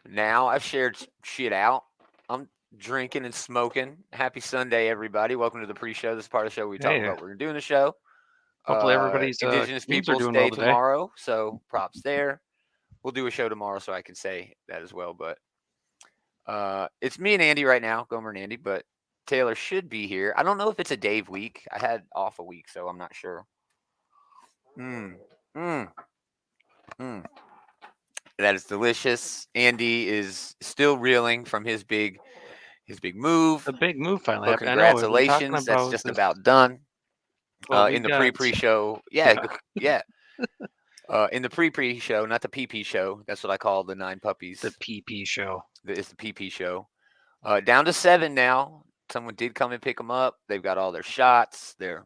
now. I've shared shit out. I'm drinking and smoking. Happy Sunday, everybody. Welcome to the pre-show. This is part of the show we talk Hey, about what we're doing the show. hopefully everybody's Indigenous games are Peoples doing Day well today. tomorrow, so props there. We'll do a show tomorrow, so I can say that as well. But it's me and Andy right now, Gomer and Andy. But Taylor should be here. I don't know if it's a Dave week. I had off a week, so I'm not sure. Mm, mm, mm. That is delicious. Andy is still reeling from his big move. The big move finally But happened. I know we've been talking congratulations, that's about just this. about done. Well, In the pre-show, yeah. In the pre-show, not the PP show. That's what I call the 9 puppies. The PP show. It's the PP show. Down to 7 now. Someone did come and pick them up. They've got all their shots. They're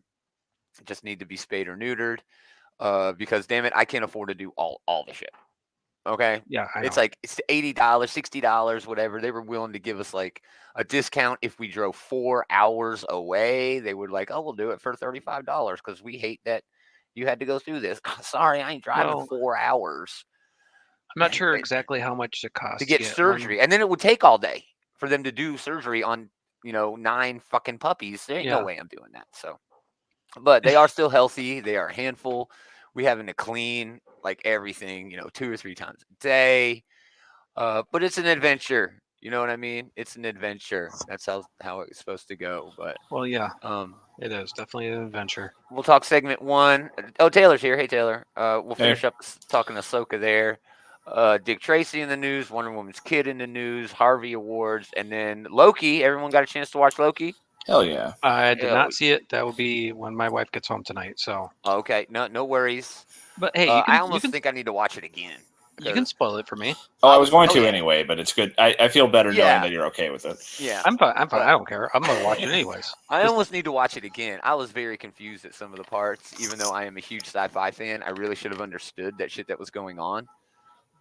just need to be spayed or neutered. Because damn it, I can't afford to do all the shit. Okay. Yeah, I know. It's like it's $80, $60, whatever. They were willing to give us like a discount if we drove 4 hours away. They would like, oh, we'll do it for $35 because we hate that you had to go through this. Sorry, I ain't driving 4 hours. I'm not sure exactly how much it costs to get surgery, and then it would take all day for them to do surgery on 9 fucking puppies. There ain't no way I'm doing that. So, but they are still healthy. They are a handful. We having to clean like everything, 2 or 3 times a day. But it's an adventure. You know what I mean? It's an adventure. That's how it's supposed to go. But well, yeah, it is definitely an adventure. We'll talk segment 1. Oh, Taylor's here. Hey, Taylor. We'll finish up talking Ahsoka there. Dick Tracy in the news. Wonder Woman's kid in the news. Harvey Awards, and then Loki. Everyone got a chance to watch Loki? Hell yeah. I did not see it. That will be when my wife gets home tonight. So okay, no worries. But hey, I almost think I need to watch it again. You can spoil it for me. Oh, I was going to anyway, but it's good. I feel better knowing that you're okay with it. Yeah, I'm fine. I don't care. I'm gonna watch it anyways. I almost need to watch it again. I was very confused at some of the parts, even though I am a huge sci-fi fan. I really should have understood that shit that was going on.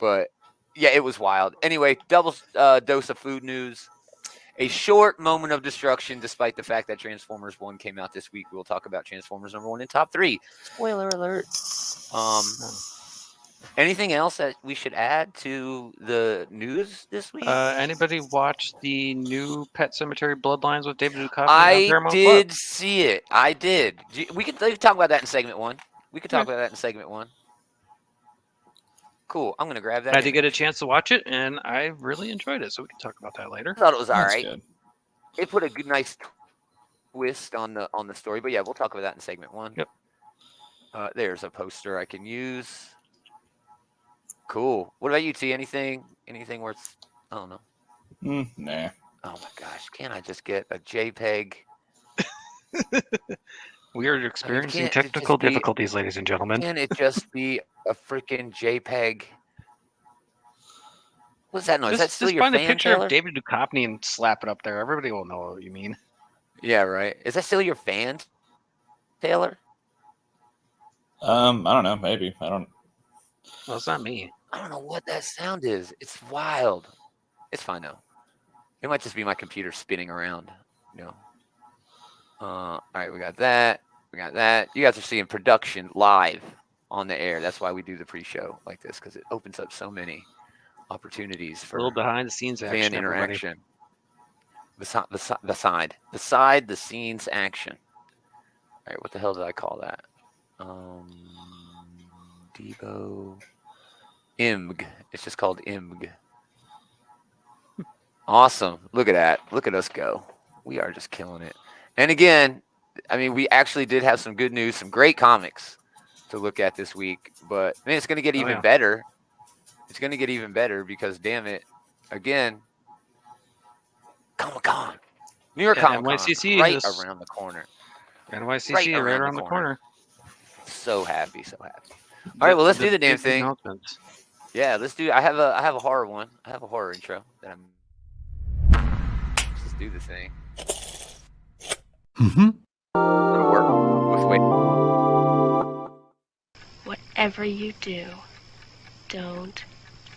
But yeah, it was wild. Anyway, double dose of food news. A short moment of destruction, despite the fact that Transformers 1 came out this week. We'll talk about Transformers number 1 in top 3. Spoiler alert. Anything else that we should add to the news this week? Anybody watch the new Pet Cemetery Bloodlines with David Duchovny? I did see it. I did. We can talk about that in segment 1. We could talk about that in segment 1. Cool. I'm going to grab that. I did get a chance to watch it, and I really enjoyed it, so we can talk about that later. I thought it was all right. Good. It put a good, nice twist on the story, but yeah, we'll talk about that in segment 1. Yep. There's a poster I can use. Cool. What about you, T? Anything worth? I don't know. Nah. Oh my gosh! Can't I just get a JPEG? We are experiencing technical difficulties, ladies and gentlemen. Can it just be a freaking JPEG? What's that noise? Is that still your fan, find a picture Taylor? of David Duchovny and slap it up there. Everybody will know what you mean. Yeah, right. Is that still your fan, Taylor? I don't know. Maybe. I don't. Well, it's not me. I don't know what that sound is. It's wild. It's fine though. It might just be my computer spinning around. All right, we got that. You guys are seeing production live on the air. That's why we do the pre-show like this, because it opens up so many opportunities for a little behind the scenes action, fan interaction. Beside the scenes action. All right, what the hell did I call that? Debo. IMG. It's just called IMG. Awesome. Look at that. Look at us go. We are just killing it. And again, I mean, we actually did have some good news, some great comics to look at this week. But I mean, it's going to get even better. It's going to get even better because, damn it, again, Comic-Con. New York Comic-Con. NYCC right around the corner. NYCC right around the corner. So happy. All right, well, let's do the damn thing. Yeah, let's do. I have a horror one. I have a horror intro that let's just do the thing. It'll work with Whatever you do, don't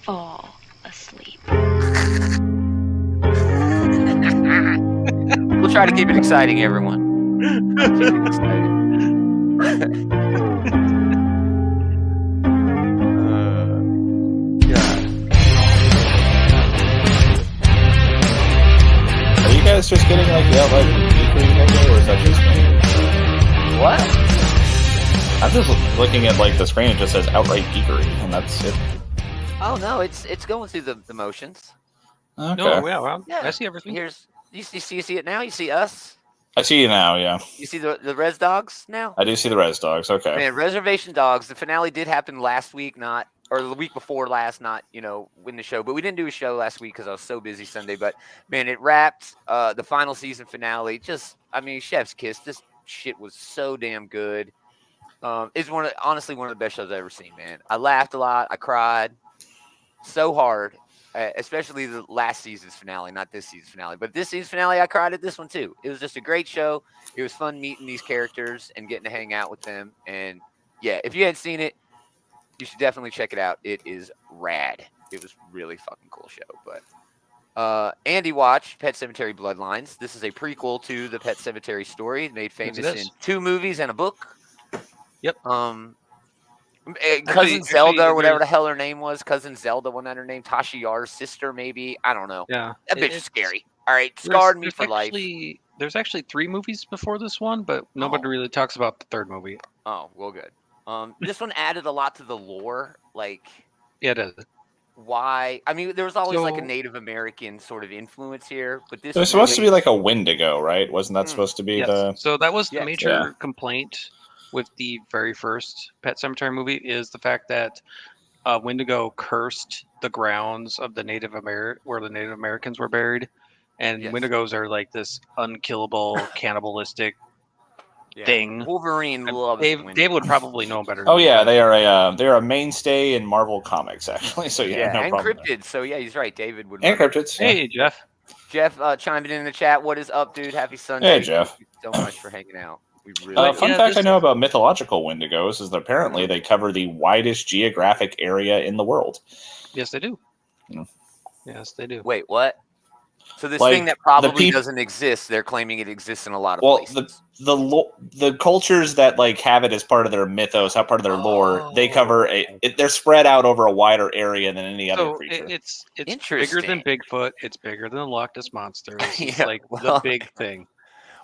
fall asleep. We'll try to keep it exciting, everyone. Keep it exciting. youngsters getting like the outright geekery logo, or is that just me? What? I'm just looking at like the screen. It just says outright geekery, and that's it. Oh no, it's going through the motions. Okay. No, yeah, well, Yeah. I see everything. Here's you see it now. You see us. I see you now. Yeah, You see the Res Dogs now. I do see the Res Dogs. Okay. Man, Reservation Dogs. The finale did happen last week, or the week before last, not when the show. But we didn't do a show last week because I was so busy Sunday. But man, it wrapped the final season finale. Chef's kiss. This shit was so damn good. It's honestly one of the best shows I've ever seen, man. I laughed a lot. I cried so hard, especially the last season's finale, not this season's finale. But this season's finale, I cried at this one too. It was just a great show. It was fun meeting these characters and getting to hang out with them. And yeah, if you hadn't seen it, you should definitely check it out. It is rad. It was really fucking cool show. But Andy watched Pet Sematary Bloodlines. This is a prequel to the Pet Sematary story, made famous in 2 movies and a book. Yep. Cousin Zelda, or whatever the hell her name was. Cousin Zelda, wasn't that her name? Tasha Yar's sister, maybe. I don't know. Yeah. That bitch is scary. All right, scarred me for life. There's actually 3 movies before this one, but nobody really talks about the 3rd movie. Oh, well, good. This one added a lot to the lore. Like, yeah, it is. Why? I mean, there was always like a Native American sort of influence here, but this was supposed to be like a Wendigo, right? Wasn't that supposed to be the? So that was the major complaint with the very first Pet Sematary movie, is the fact that Wendigo cursed the grounds of the where the Native Americans were buried, and Wendigos are like this unkillable, cannibalistic thing. Wolverine loves Dave would probably know better. Oh yeah, they're a mainstay in Marvel Comics, actually. So yeah, no and problem. Cryptids. So yeah, he's right. David would. And Cryptids. Yeah. Hey Jeff. Jeff chiming in the chat. What is up, dude? Happy Sunday. Hey Jeff. Thank you so much for hanging out. We really fun fact I know about mythological Wendigos is that apparently they cover the widest geographic area in the world. Yes, they do. Yes, they do. Wait, what? So this thing that probably doesn't exist, they're claiming it exists in a lot of places. The cultures that like have it as part of their mythos, how part of their lore, they cover they're spread out over a wider area than any other creature. It's bigger than Bigfoot. It's bigger than the Loch Ness monster. It's the big thing.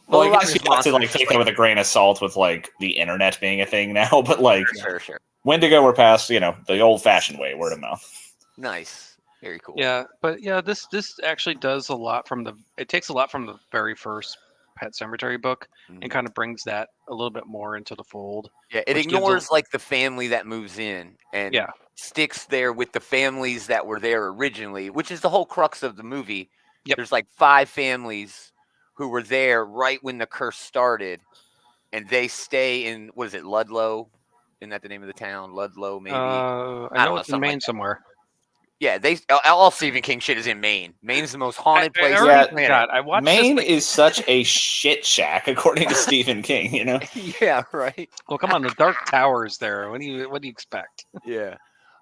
Well, I guess you have to like take that with a grain of salt with like the internet being a thing now, but like sure. Wendigo were past, the old-fashioned way, word of mouth. Nice. Very cool. Yeah, but yeah, this actually does a lot it takes a lot from the very first Pet Sematary book and kind of brings that a little bit more into the fold. Yeah, it ignores like the family that moves in and sticks there with the families that were there originally, which is the whole crux of the movie. Yep. There's like 5 families who were there right when the curse started, and they stay in, what is it, Ludlow? Isn't that the name of the town? Ludlow, maybe? I know it's in Maine somewhere. Yeah, all Stephen King shit is in Maine. Maine's the most haunted place. I watched Maine is such a shit shack, according to Stephen King. Yeah, right. Well, come on, the Dark Tower's there. What do you expect? Yeah,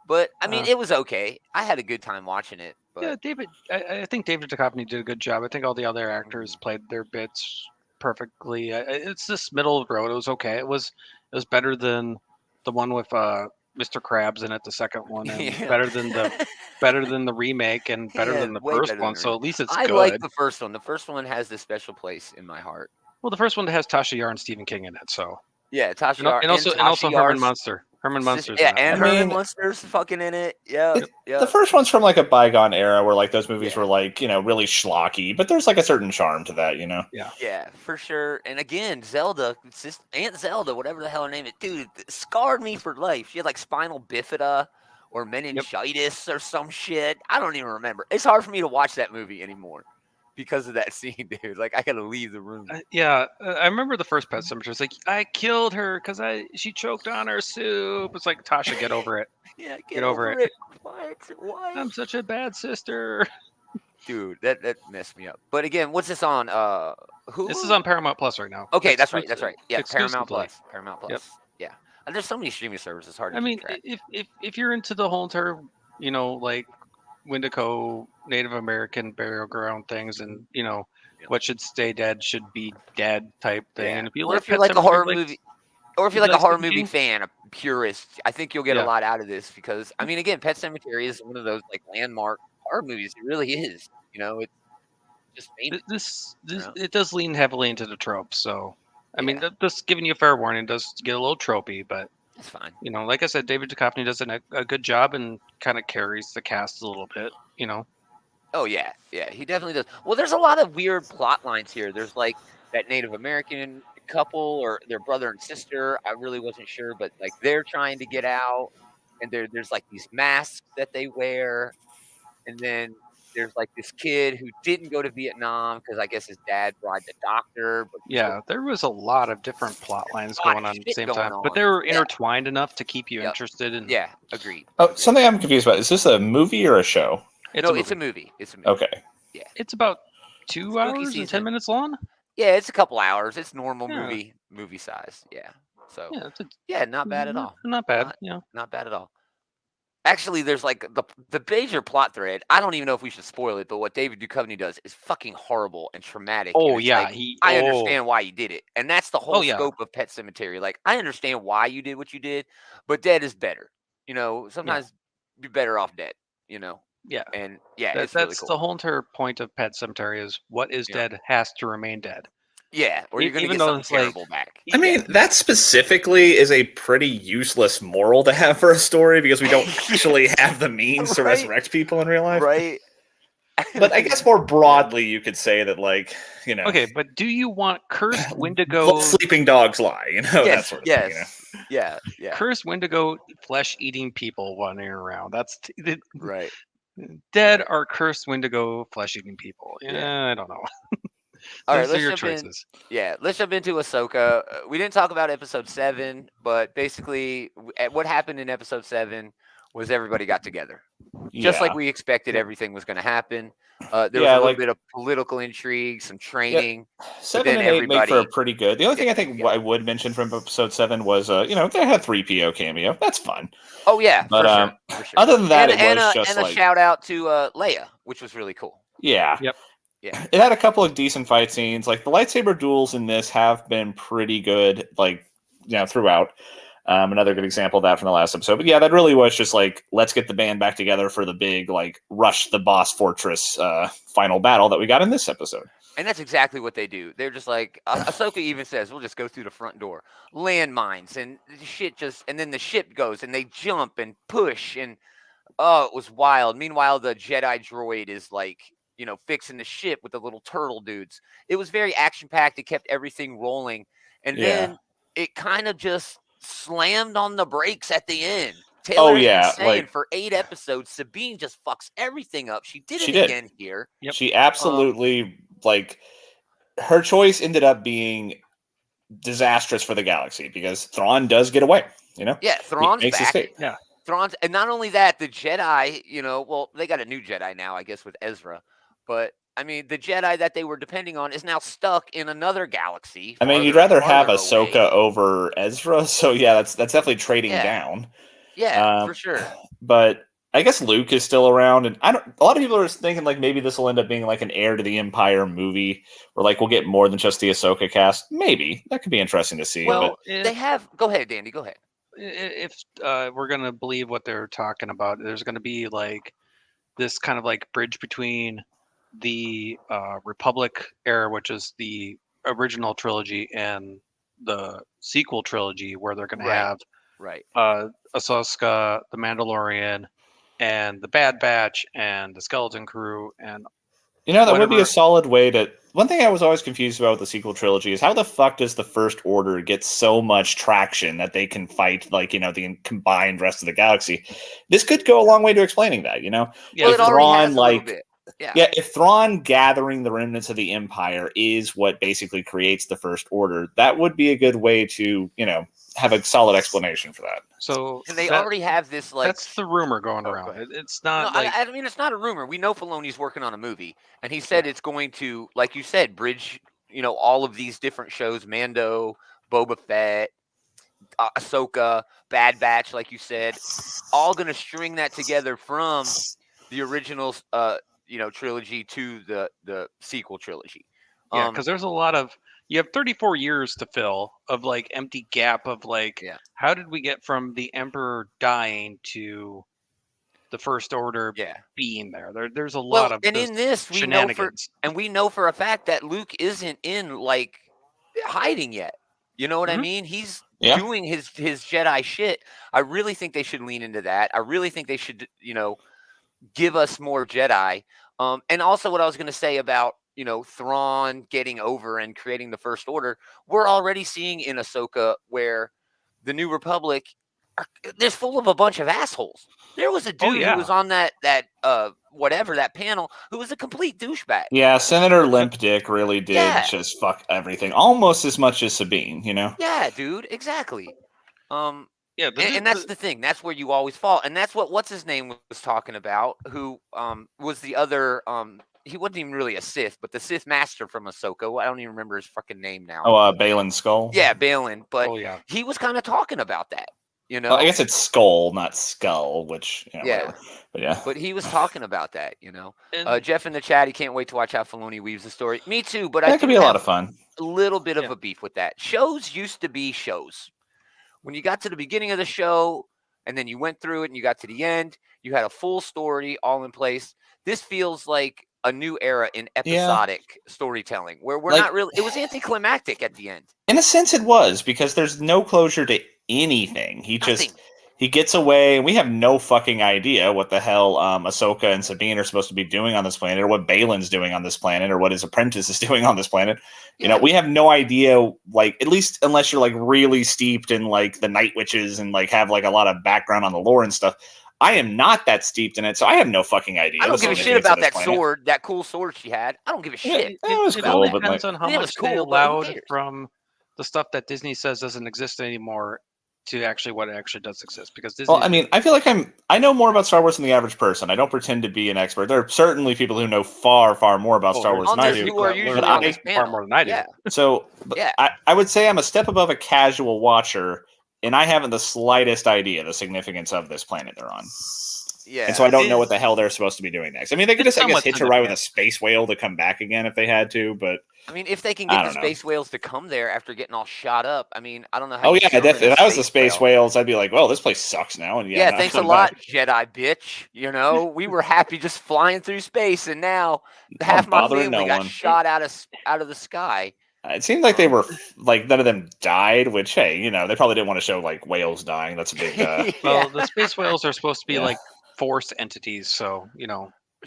but I mean, it was okay. I had a good time watching it. But... Yeah, David. I think David Duchovny did a good job. I think all the other actors played their bits perfectly. It's this middle of the road. It was okay. It was better than the one with Mr. Krabs in it, the second one, and better than the remake, and better than the first one. So at least it's good. I like the first one. The first one has this special place in my heart. Well, the first one has Tasha Yar and Stephen King in it. So yeah, Tasha Yar and also Herman Munster. Herman Munster's in it. And Herman Munster's fucking in it. Yeah. The first one's from like a bygone era where like those movies were like, really schlocky, but there's like a certain charm to that, Yeah, for sure. And again, Zelda, Aunt Zelda, whatever the hell her name is, dude, scarred me for life. She had like spinal bifida or meningitis or some shit. I don't even remember. It's hard for me to watch that movie anymore because of that scene, dude. Like, I gotta leave the room. I remember the first Pet Sematary. It's like, I killed her because she choked on her soup. It's like, Tasha, get over it. Yeah, get over it. What? I'm such a bad sister. Dude, that messed me up. But again, what's this on? Who? This is on Paramount Plus right now. Okay, that's right. Yeah, Paramount Plus. Yep. Yeah. And there's so many streaming services. Hard to keep track. If you're into the whole entire, like Wendigo Native American burial ground things, and what should stay dead should be dead type thing. And if you like a horror movie, or if you're like a horror movie fan, a purist, I think you'll get a lot out of this because again, Pet Sematary is one of those like landmark horror movies. It really is. just famous. This Yeah. it does lean heavily into the tropes. So I mean, Yeah. just giving you a fair warning does get a little tropey, but That's fine. like I said, David Duchovny does a good job and kind of carries the cast a little bit. Oh yeah, he definitely does. Well, there's a lot of weird plot lines here. There's like that Native American couple or their brother and sister. I really wasn't sure, but like they're trying to get out, and there's like these masks that they wear, and then there's like this kid who didn't go to Vietnam because I guess his dad bribed the doctor, but he's Yeah, there was a lot of different plot lines a lot going of on at the shit same going time, but on. they were Yeah. intertwined enough to keep you Yep. interested in. Yeah, agreed. Oh, something I'm confused about. Is this a movie or a show? It's No, a movie. it's a movie. It's a movie. Okay. It's about 2 Spooky hours and season. 10 minutes long. Yeah, it's a couple hours. It's normal Yeah. movie size. Yeah. So Yeah, yeah, not bad at all. Not bad. Not- Yeah. Not bad at all. Actually, there's like the major plot thread. I don't even know if we should spoil it, but what David Duchovny does is fucking horrible and traumatic. Oh and it's yeah, like, I understand why you did it, and that's the whole yeah. scope of Pet Cemetery. Like, I understand why you did what you did, but dead is better. Sometimes you're better off dead. Yeah. And yeah, That's it's really cool. the whole entire point of Pet Cemetery is what is dead has to remain dead. Yeah, or you're gonna even get though something it's like- terrible back. I mean, that specifically is a pretty useless moral to have for a story because we don't actually have the means to Right? resurrect people in real life. Right? But I guess more broadly, you could say that, like, Okay, but do you want cursed Wendigo? let sleeping dogs lie, that Yes, sort of thing. yeah, Cursed Wendigo flesh-eating people wandering around. That's right. dead are cursed Wendigo flesh-eating people. Yeah. I don't know. All right, Those are let's your jump in. choices. Yeah, let's jump into Ahsoka. We didn't talk about episode 7, but basically, what happened in episode 7 was everybody got together, just like we expected. Everything was going to happen. There was a little bit of political intrigue, some training. 7 and 8 make for a pretty good. The only thing I think I would mention from episode 7 was, they had 3PO cameo. That's fun. Oh yeah, but for sure. other than that, and it was just a like shout out to Leia, which was really cool. Yeah. Yep. Yeah. It had a couple of decent fight scenes. Like the lightsaber duels in this have been pretty good, throughout. Another good example of that from the last episode. But yeah, that really was just like, let's get the band back together for the big, rush the boss fortress final battle that we got in this episode. And that's exactly what they do. They're just like, Ahsoka even says, we'll just go through the front door. Landmines and shit and then the ship goes and they jump and push and, oh, it was wild. Meanwhile, the Jedi droid is fixing the ship with the little turtle dudes. It was very action-packed. It kept everything rolling. And then it kind of just slammed on the brakes at the end. Taylor has been saying for 8 episodes, Sabine just fucks everything up. She did it again here. Yep. She absolutely, her choice ended up being disastrous for the galaxy because Thrawn does get away, Yeah, Thrawn's back. Escape. Yeah. Thrawn's, and not only that, the Jedi, they got a new Jedi now, I guess, with Ezra. But, I mean, the Jedi that they were depending on is now stuck in another galaxy. I mean, you'd rather have Ahsoka over Ezra, so yeah, that's definitely trading down. Yeah, for sure. But I guess Luke is still around, and a lot of people are thinking maybe this will end up being an Heir to the Empire movie, where we'll get more than just the Ahsoka cast. Maybe that could be interesting to see. Well, they have. Go ahead, Dandy. Go ahead. If we're gonna believe what they're talking about, there's gonna be this kind of bridge between the Republic era, which is the original trilogy, and the sequel trilogy, where they're gonna have Ahsoka, the Mandalorian, and the Bad Batch, and the Skeleton Crew, and that would be a solid way to. One thing I was always confused about with the sequel trilogy is how the fuck does the First Order get so much traction that they can fight the combined rest of the galaxy? This could go a long way to explaining that. Yeah, if it already has a little bit. Yeah, if Thrawn gathering the remnants of the Empire is what basically creates the First Order, that would be a good way to have a solid explanation for that. So and they already have this that's the rumor going around. It's not I mean, it's not a rumor. We know Filoni's working on a movie, and he said it's going to, like you said, bridge all of these different shows: Mando, Boba Fett, Ahsoka, Bad Batch, like you said, all going to string that together from the original trilogy to the sequel trilogy. Yeah, because there's a lot of. You have 34 years to fill of empty gap of how did we get from the Emperor dying to the First Order Yeah. being there. There's a Well, lot of and just in this, we shenanigans. know for a fact that Luke isn't in like hiding yet. You know what I Mhm. mean? He's Yeah. doing his Jedi shit. I really think they should lean into that. I really think they should, give us more Jedi. And also what I was going to say about, Thrawn getting over and creating the First Order, we're already seeing in Ahsoka where the New Republic, they're full of a bunch of assholes. There was a dude who was on that whatever, that panel, who was a complete douchebag. Yeah, Senator Limp Dick really did Yeah. just fuck everything, almost as much as Sabine, Yeah, dude, exactly. Yeah, And that's the thing. That's where you always fall. And that's what's his name was talking about, who was the other he wasn't even really a Sith, but the Sith master from Ahsoka. I don't even remember his fucking name now. Oh, Balin Skull. Yeah, Balin. But Oh, yeah. he was kind of talking about that, Well, I guess it's Skull, not Skull, which Yeah. whatever. But yeah. But he was talking about that, And- Jeff in the chat, he can't wait to watch how Filoni weaves the story. Me too, but That I could do be a lot have of fun. a little bit of Yeah. a beef with that. Shows used to be shows. When you got to the beginning of the show and then you went through it and you got to the end, you had a full story all in place. This feels like a new era in episodic storytelling where we're not really, it was anticlimactic at the end. In a sense, it was, because there's no closure to anything. Nothing. He gets away, and we have no fucking idea what the hell Ahsoka and Sabine are supposed to be doing on this planet, or what Balin's doing on this planet, or what his apprentice is doing on this planet. Yeah. We have no idea, like, at least unless you're like really steeped in like the Night Witches and like have like a lot of background on the lore and stuff. I am not that steeped in it, so I have no fucking idea. I don't the give a shit significance of about this that planet. sword, that cool sword she had. I don't give a shit. That was it cool, all but depends like, on how it was much they cool, but who allowed cares? from the stuff that Disney says doesn't exist anymore to actually what actually does exist. Because Disney. well, I mean, I feel like I know more about Star Wars than the average person. I don't pretend to be an expert. There are certainly people who know far, far more about Star Wars than I do. Who are usually but on this far panel. more than I do. Yeah. So Yeah. I would say I'm a step above a casual watcher, and I haven't the slightest idea the significance of this planet they're on. Yeah. And so I don't know what the hell they're supposed to be doing next. I mean, they could It's just, I guess, somewhat hitch a ride with a significant. space whale to come back again if they had to, but I mean, if they can I get the don't know. space whales to come there after getting all shot up, I mean, I don't know how. oh you yeah, summon definitely. a If I was the space whale. whales, I'd be like, well, this place sucks now. And Yeah, no, thanks a come lot, back. Jedi bitch. We were happy just flying through space, and now half my bothering family no got one. shot out of the sky. It seemed like they were like none of them died, which hey, they probably didn't want to show like whales dying. That's a big. Well, the space whales are supposed to be Yeah. like force entities, so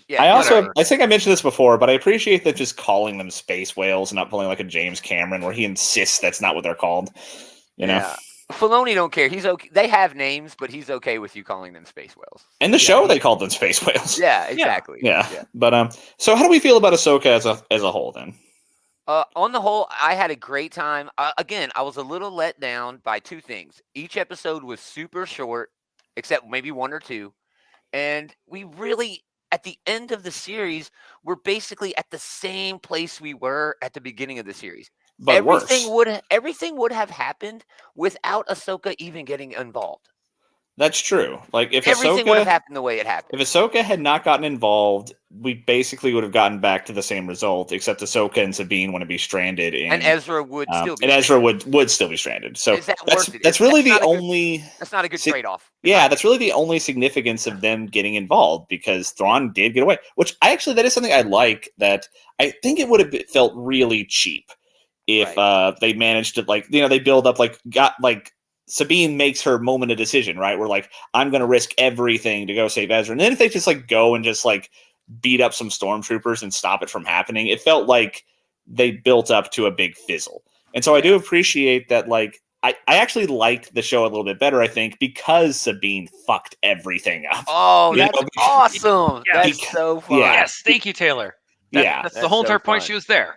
Yeah, I also, whatever. I think I mentioned this before, but I appreciate that just calling them space whales and not pulling like a James Cameron where he insists that's not what they're called. Yeah. Filoni don't care. He's okay. They have names, but he's okay with you calling them space whales. In the show, they called them space whales. Yeah, exactly. Yeah. But so how do we feel about Ahsoka as a whole then? On the whole, I had a great time. Again, I was a little let down by two things. Each episode was super short, except maybe one or two. And we really, at the end of the series, we're basically at the same place we were at the beginning of the series. But everything worse. everything would have happened without Ahsoka even getting involved. That's true. Like if Everything would have Ahsoka, happened the way it happened. if Ahsoka had not gotten involved, we basically would have gotten back to the same result, except Ahsoka and Sabine want to be stranded, And Ezra would still be. and Ezra would still be stranded. So Is that that's worth it? that's really That's the not a good- only. That's not a good See, trade-off. Yeah, that's really the only significance of them getting involved, because Thrawn did get away, which that is something I like, that I think it would have felt really cheap if they managed to they build up Sabine makes her moment of decision, right? We're like, I'm going to risk everything to go save Ezra. And then if they just go and just beat up some stormtroopers and stop it from happening, it felt like they built up to a big fizzle. And so I do appreciate that. I actually liked the show a little bit better, I think, because Sabine fucked everything up. Oh, that's awesome. Yeah. That's so fun. Yeah. yes, thank you, Taylor. That's the That's whole so entire point. fun. She was there.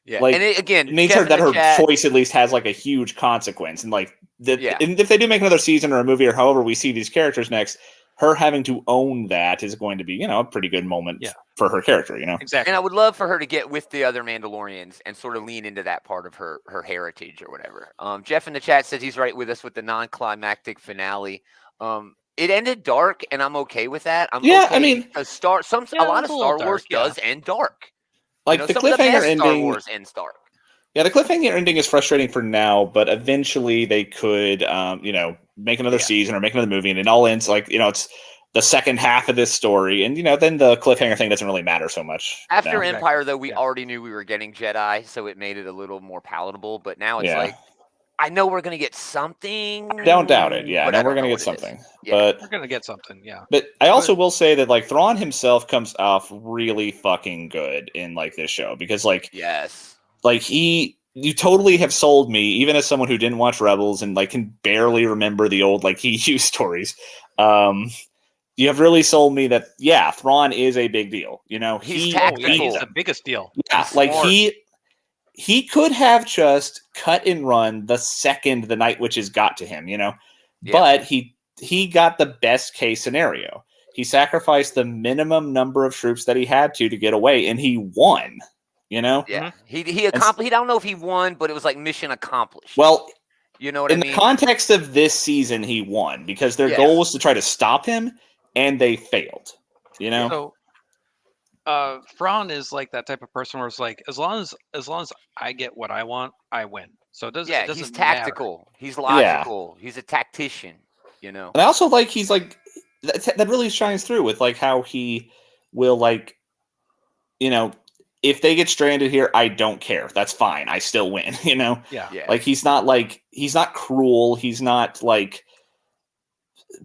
Yeah. Like, And again, It means Jeff in that the her chat- choice at least has a huge consequence, and Yeah. and if they do make another season or a movie or however we see these characters next, her having to own that is going to be a pretty good moment for her character. Exactly. And I would love for her to get with the other Mandalorians and sort of lean into that part of her heritage or whatever. Jeff in the chat says he's right with us with the non-climactic finale. It ended dark, and I'm okay with that. I mean, a lot of Star Wars dark, does end dark. the some of the cliffhanger best Star ending. Wars ends dark. Yeah, the cliffhanger ending is frustrating for now, but eventually they could, make another season or make another movie, and it all ends like it's the second half of this story, and then the cliffhanger thing doesn't really matter so much. After now. Empire, though, we already knew we were getting Jedi, so it made it a little more palatable. But now it's like, I know we're gonna get something. I don't doubt it. Yeah, I know we're gonna get something. But we're gonna get something. Yeah. But I also will say that like Thrawn himself comes off really fucking good in like this show because like you totally have sold me, even as someone who didn't watch Rebels and like can barely remember the old like EU stories. You have really sold me that Thrawn is a big deal. He's tactical. He's the biggest deal. Yeah, like he could have just cut and run the second the Night Witches got to him, but he got the best case scenario. He sacrificed the minimum number of troops that he had to get away, and he won. Yeah, he accomplished. I don't know if he won, but it was like mission accomplished. Well, you know what I mean? In the context of this season, he won because their goal was to try to stop him, and they failed. So, Thrawn is like that type of person where it's like, as long as I get what I want, I win. So it doesn't. Yeah, he's tactical. Matter. He's logical. Yeah. He's a tactician. And I also like he's like that really shines through with like how he will like, if they get stranded here, I don't care. That's fine. I still win. Yeah. Like he's not cruel. He's not like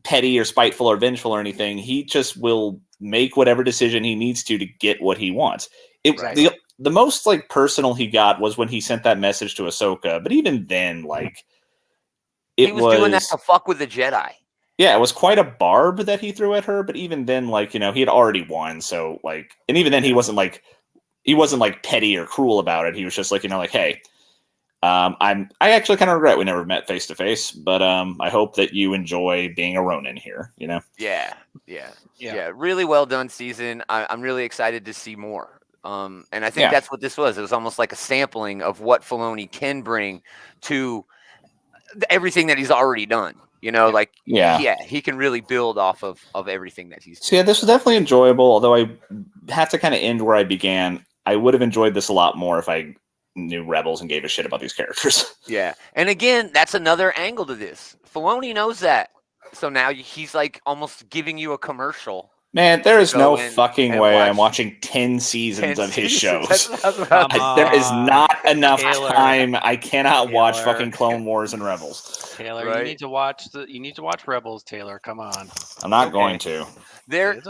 petty or spiteful or vengeful or anything. He just will make whatever decision he needs to get what he wants. The most like personal he got was when he sent that message to Ahsoka. But even then, like he was doing that to fuck with the Jedi. Yeah, it was quite a barb that he threw at her. But even then, like he had already won. So like, and even then, he wasn't like petty or cruel about it. He was just like like, hey. I actually kind of regret we never met face to face, but I hope that you enjoy being a Ronin here. Yeah. Really well done season. I'm really excited to see more. And I think that's what this was. It was almost like a sampling of what Filoni can bring to everything that he's already done. He can really build off of everything that he's. So this was definitely enjoyable. Although I have to kind of end where I began. I would have enjoyed this a lot more if I knew Rebels and gave a shit about these characters. Yeah. And again, that's another angle to this. Filoni knows that. So now he's like almost giving you a commercial. Man, there is no fucking way I'm watching 10 seasons of his shows. There is not enough time. I cannot watch fucking Clone Wars and Rebels. Taylor, you need to watch Rebels, Taylor. Come on. I'm not going to. There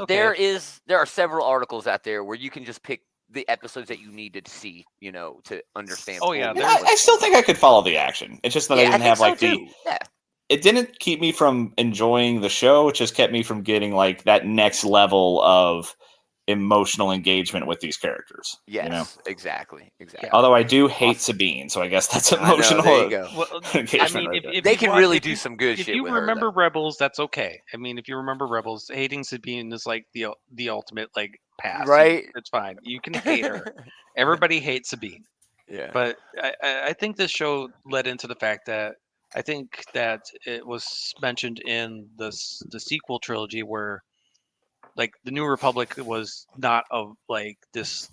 are several articles out there where you can just pick the episodes that you needed to see, to understand. Oh yeah, I still think I could follow the action. It's just that I didn't have like It didn't keep me from enjoying the show. It just kept me from getting like that next level of emotional engagement with these characters. Yes, exactly. Although I do hate Sabine, so I guess that's emotional. There you go. Engagement. If they can really do some good shit. If you with remember her, Rebels, that's okay. I mean, if you remember Rebels, hating Sabine is like the ultimate like pass. Right? It's fine. You can hate her. Everybody hates Sabine. Yeah. But I think this show led into the fact that I think that it was mentioned in the sequel trilogy where like the New Republic was not of like this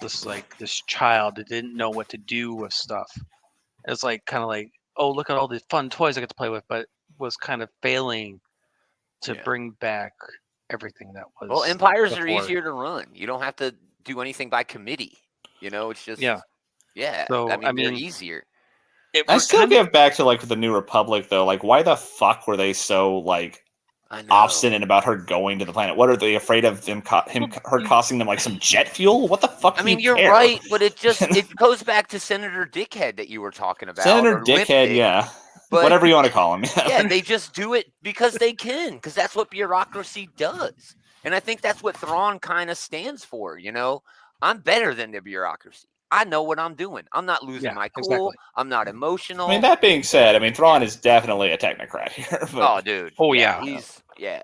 child that didn't know what to do with stuff. It's like kind of like, oh, look at all these fun toys I get to play with, but was kind of failing to bring back everything that was. Well, empires are easier to run. You don't have to do anything by committee. It's just So I mean, they're easier. I still give back to like the New Republic though. Like, why the fuck were they so like obstinate about her going to the planet? What are they afraid of her costing them like some jet fuel? What the fuck? I mean, you're right, but it goes back to Senator Dickhead that you were talking about. Senator Dickhead, yeah. But, whatever you want to call him. Yeah, they just do it because they can, because that's what bureaucracy does. And I think that's what Thrawn kind of stands for, I'm better than the bureaucracy. I know what I'm doing. I'm not losing my cool. Exactly. I'm not emotional. I mean, that being said, Thrawn is definitely a technocrat here. But... Oh, dude. Oh, yeah. Yeah.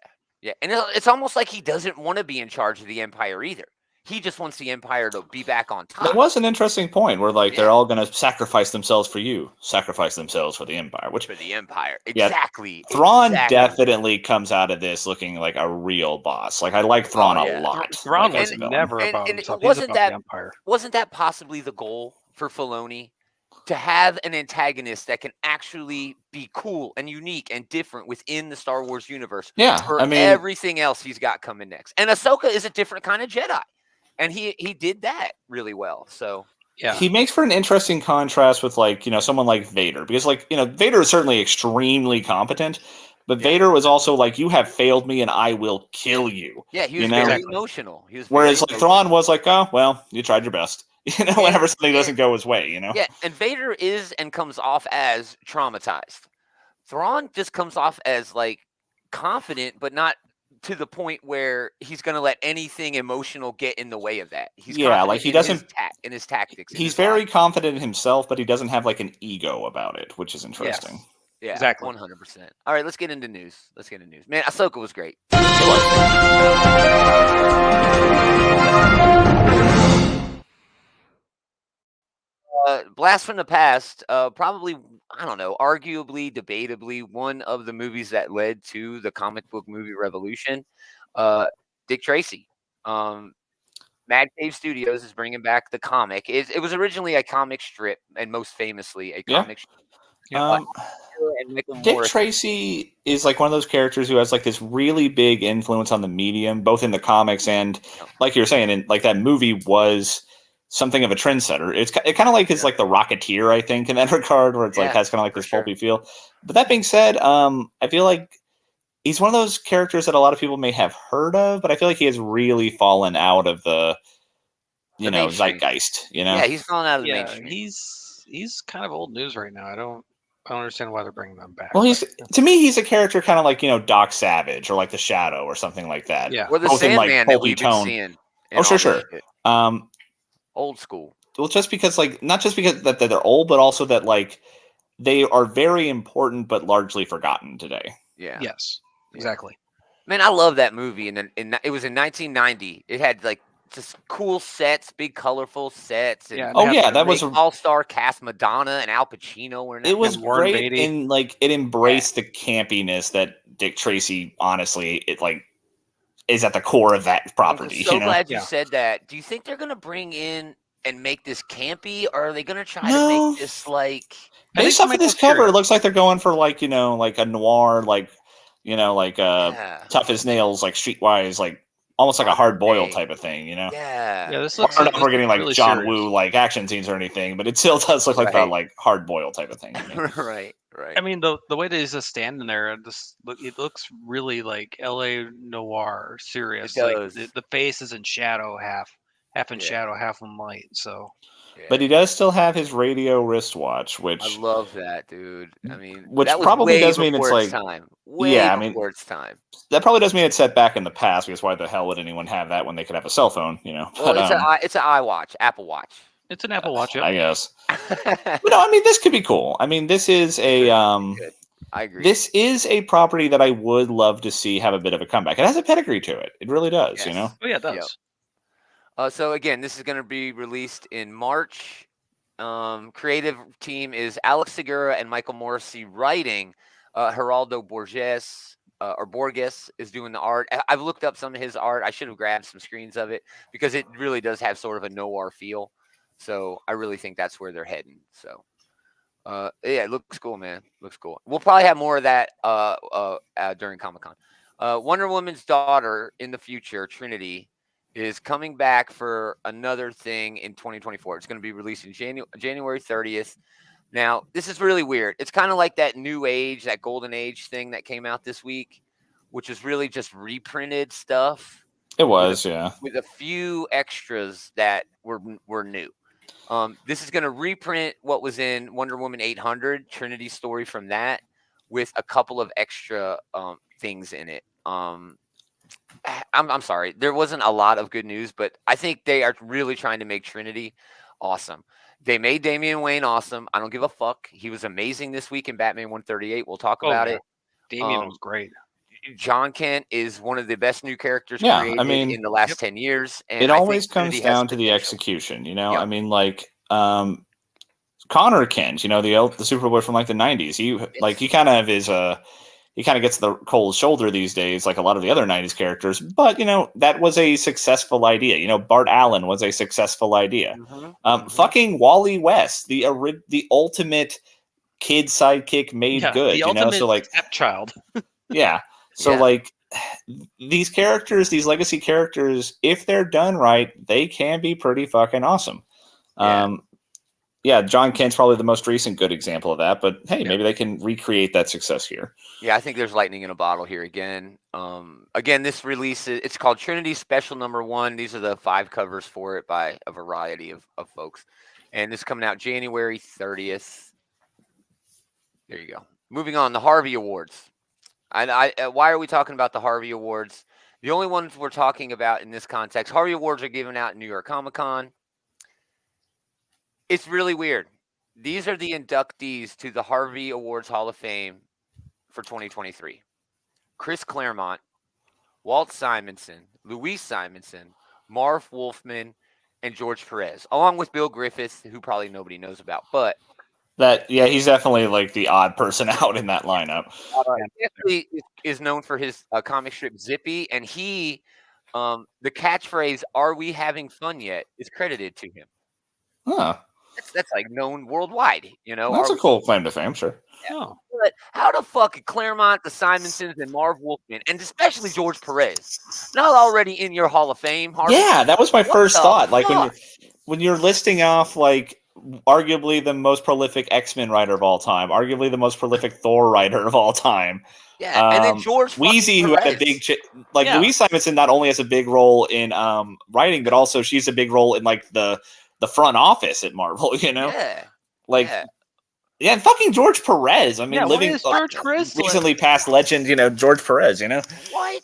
And it's almost like he doesn't want to be in charge of the Empire either. He just wants the Empire to be back on top. That was an interesting point where, like, they're all going to sacrifice themselves for you, sacrifice themselves for the Empire. For the Empire. Exactly. Yeah, Thrawn definitely comes out of this looking like a real boss. Like, I like Thrawn a lot. Thrawn was never about himself. He's about the Empire. Wasn't that possibly the goal for Filoni? to have an antagonist that can actually be cool and unique and different within the Star Wars universe. Yeah, For I mean, everything else he's got coming next. And Ahsoka is a different kind of Jedi. And he did that really well. So Yeah. he makes for an interesting contrast with like, someone like Vader, because like, Vader is certainly extremely competent, but Vader was also like, you have failed me and I will kill you. yeah, he was very emotional. He was Whereas very like Thrawn was like, oh, well, you tried your best. Whenever something yeah. doesn't go his way, Yeah, and Vader is and comes off as traumatized. Thrawn just comes off as like confident, but not to the point where he's going to let anything emotional get in the way of that. He's confident like he in doesn't in his tactics. He's very confident in himself, but he doesn't have like an ego about it, which is interesting. Yes. Yeah, exactly. 100%. All right, let's get into news. Man, Ahsoka was great. Blast from the Past, probably, I don't know, arguably, debatably, one of the movies that led to the comic book movie revolution. Dick Tracy. Mad Cave Studios is bringing back the comic. It was originally a comic strip, and most famously a comic strip. And Michael Dick Morris. Tracy is like one of those characters who has like this really big influence on the medium, both in the comics and, like you were saying, in like that movie was something of a trendsetter. It kind of like is like the Rocketeer, I think, in that regard, where it's like has kind of like this pulpy feel. But that being said, I feel like he's one of those characters that a lot of people may have heard of, but I feel like he has really fallen out of the zeitgeist. Yeah, he's fallen out of the mainstream. He's kind of old news right now. I don't understand why they're bringing them back. Well, to me, he's a character kind of like Doc Savage or like the Shadow or something like that. Yeah, or the Sandman that we've been seeing. Oh, sure. Old school. Well, just because not just because that they're old, but also that like they are very important but largely forgotten today. Yeah. Yes. Exactly. Man, I love that movie, and it was in 1990. It had like just cool sets, big colorful sets. And that was all-star cast. Madonna and Al Pacino were in it was great, and like it embraced the campiness that Dick Tracy, honestly, it like is at the core of that property. I'm so glad you said that. Do you think they're gonna bring in and make this campy, or are they gonna try to make this like? Based off of this cover, it looks like they're going for like like a noir, like tough as nails, like streetwise, like almost like a hard boiled type of thing, Yeah. This looks like we're getting like really John serious. Woo like action scenes or anything, but it still does look like that like hard boiled type of thing. Right. I mean, the way that he's just standing there, it looks really like L.A. noir, serious. It does. Like the face is in shadow, half in shadow, half in light. So. But he does still have his radio wristwatch, which I love that, dude. I mean, which that was probably way does mean it's before like time. Before its time. That probably does mean it's set back in the past, because why the hell would anyone have that when they could have a cell phone? Well, but, it's an iWatch, Apple Watch. It's an Apple Watch, I guess. But no, I mean, this could be cool. I mean, this is a I agree. This is a property that I would love to see have a bit of a comeback. It has a pedigree to it. It really does. Oh yeah, it does. Yep. So again, this is going to be released in March. Creative team is Alex Segura and Michael Morrissey writing. Geraldo Borges is doing the art. I've looked up some of his art. I should have grabbed some screens of it because it really does have sort of a noir feel. So I really think that's where they're heading. So it looks cool, man. Looks cool. We'll probably have more of that during Comic-Con. Wonder Woman's daughter in the future, Trinity, is coming back for another thing in 2024. It's going to be released in January 30th. Now, this is really weird. It's kind of like that new age, that golden age thing that came out this week, which is really just reprinted stuff. It was, with a few extras that were new. This is going to reprint what was in Wonder Woman 800, Trinity's story from that, with a couple of extra things in it. I'm sorry. There wasn't a lot of good news, but I think they are really trying to make Trinity awesome. They made Damian Wayne awesome. I don't give a fuck. He was amazing this week in Batman 138. We'll talk about it. Damian was great. John Kent is one of the best new characters created in the last 10 years. And it always comes down to the execution, I mean, like Connor Kent, the Superboy from like the 90s. He kind of is he kind of gets the cold shoulder these days, like a lot of the other 90s characters. But, that was a successful idea. Bart Allen was a successful idea. Fucking Wally West, the ultimate kid sidekick made good, the ultimate so like stepchild. yeah. So like these characters, these legacy characters, if they're done right, they can be pretty fucking awesome. John Kent's probably the most recent good example of that, but hey, maybe they can recreate that success here. Yeah, I think there's lightning in a bottle here again. Again, this release, it's called Trinity Special #1. These are the 5 covers for it by a variety of folks. And this is coming out January 30th. There you go. Moving on, the Harvey Awards. Why are we talking about the Harvey Awards? The only ones we're talking about in this context, Harvey Awards are given out in New York Comic Con. It's really weird. These are the inductees to the Harvey Awards Hall of Fame for 2023. Chris Claremont, Walt Simonson, Louise Simonson, Marv Wolfman, and George Perez, along with Bill Griffith, who probably nobody knows about. But he's definitely like the odd person out in that lineup. Definitely is known for his comic strip Zippy, and he, the catchphrase "Are we having fun yet?" is credited to him. Huh. That's like known worldwide, That's a cool claim to fame, sure. Yeah. But how the fuck Claremont, the Simonsons, and Marv Wolfman, and especially George Perez, not already in your Hall of Fame? Harvey? Yeah, that was my first thought. Like fuck? when you're listing off like arguably the most prolific X-Men writer of all time, arguably the most prolific Thor writer of all time. Yeah, and then George Wheezy, who had a big Louise Simonson, not only has a big role in writing, but also she's a big role in like the front office at Marvel. Yeah, and fucking George Perez. I mean, living George Perez recently past legend, George Perez. What?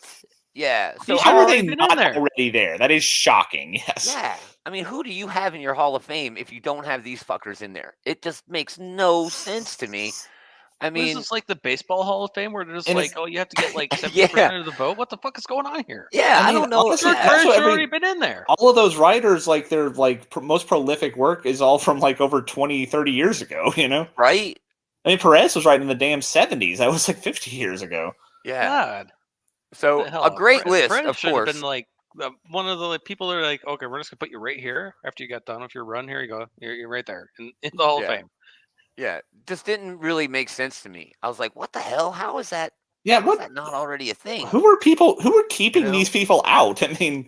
Yeah. So how are they not already there? That is shocking. Yes. Yeah. I mean, who do you have in your Hall of Fame if you don't have these fuckers in there? It just makes no sense to me. I mean, this is like the Baseball Hall of Fame where they're just like, you have to get like 70% of the vote. What the fuck is going on here? Yeah, I don't know. George Perez already been in there. All of those writers, like their most prolific work is all from like over 20, 30 years ago, Right? I mean, Perez was writing in the damn 70s. That was like 50 years ago. Yeah. God. So a great list, Perez of should course. have been like one of the people that are like, okay, we're just gonna put you right here after you got done with your run. Here you go. You're right there in the Hall of Fame. Yeah, just didn't really make sense to me. I was like, what the hell? How is that? Yeah, how is that not already a thing? Who were keeping these people out? I mean,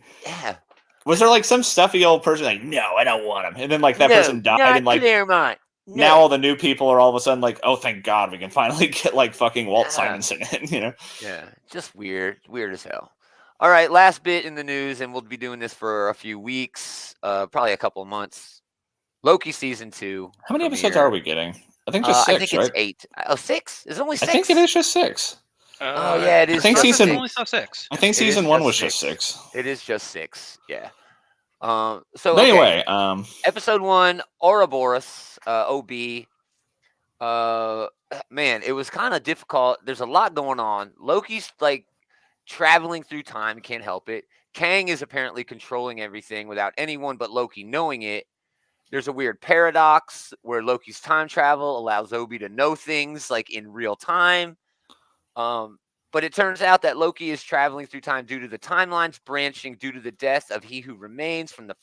was there like some stuffy old person like, no, I don't want him, and then like that person died, and like now all the new people are all of a sudden like, oh, thank God, we can finally get like fucking Walt Simonson in, Yeah, just weird as hell. All right, last bit in the news, and we'll be doing this for a few weeks, probably a couple of months. Loki season 2. How many episodes are we getting? I think just 6, I think it's 8. Oh, 6? Is it only 6? I think it is just 6. Oh yeah, it is. I think season only saw 6. I think season 1 was just 6. It is just 6. Yeah. So anyway, episode 1, Ouroboros, OB. Man, it was kind of difficult. There's a lot going on. Loki's like traveling through time, can't help it. Kang is apparently controlling everything without anyone but Loki knowing it. There's a weird paradox where Loki's time travel allows Obi to know things like in real time. But it turns out that Loki is traveling through time due to the timelines branching due to the death of He Who Remains from the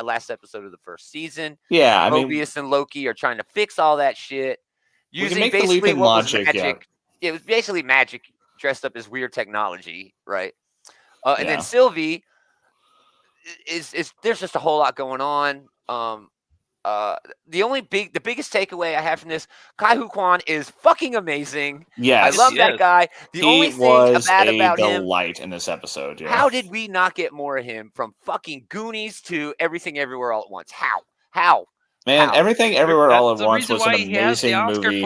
last episode of the first season. Yeah, I mean, Mobius and Loki are trying to fix all that shit using basically what was magic. Yeah. It was basically magic dressed up as weird technology, right? And then Sylvie is there's just a whole lot going on. The biggest takeaway I have from this, Kai Hu Kwan is fucking amazing. Yes, I love that guy. The only thing bad about him, delight in this episode. Yeah. How did we not get more of him from fucking Goonies to Everything Everywhere All at Once? How? Man, How? Everything Everywhere All at Once was an amazing movie.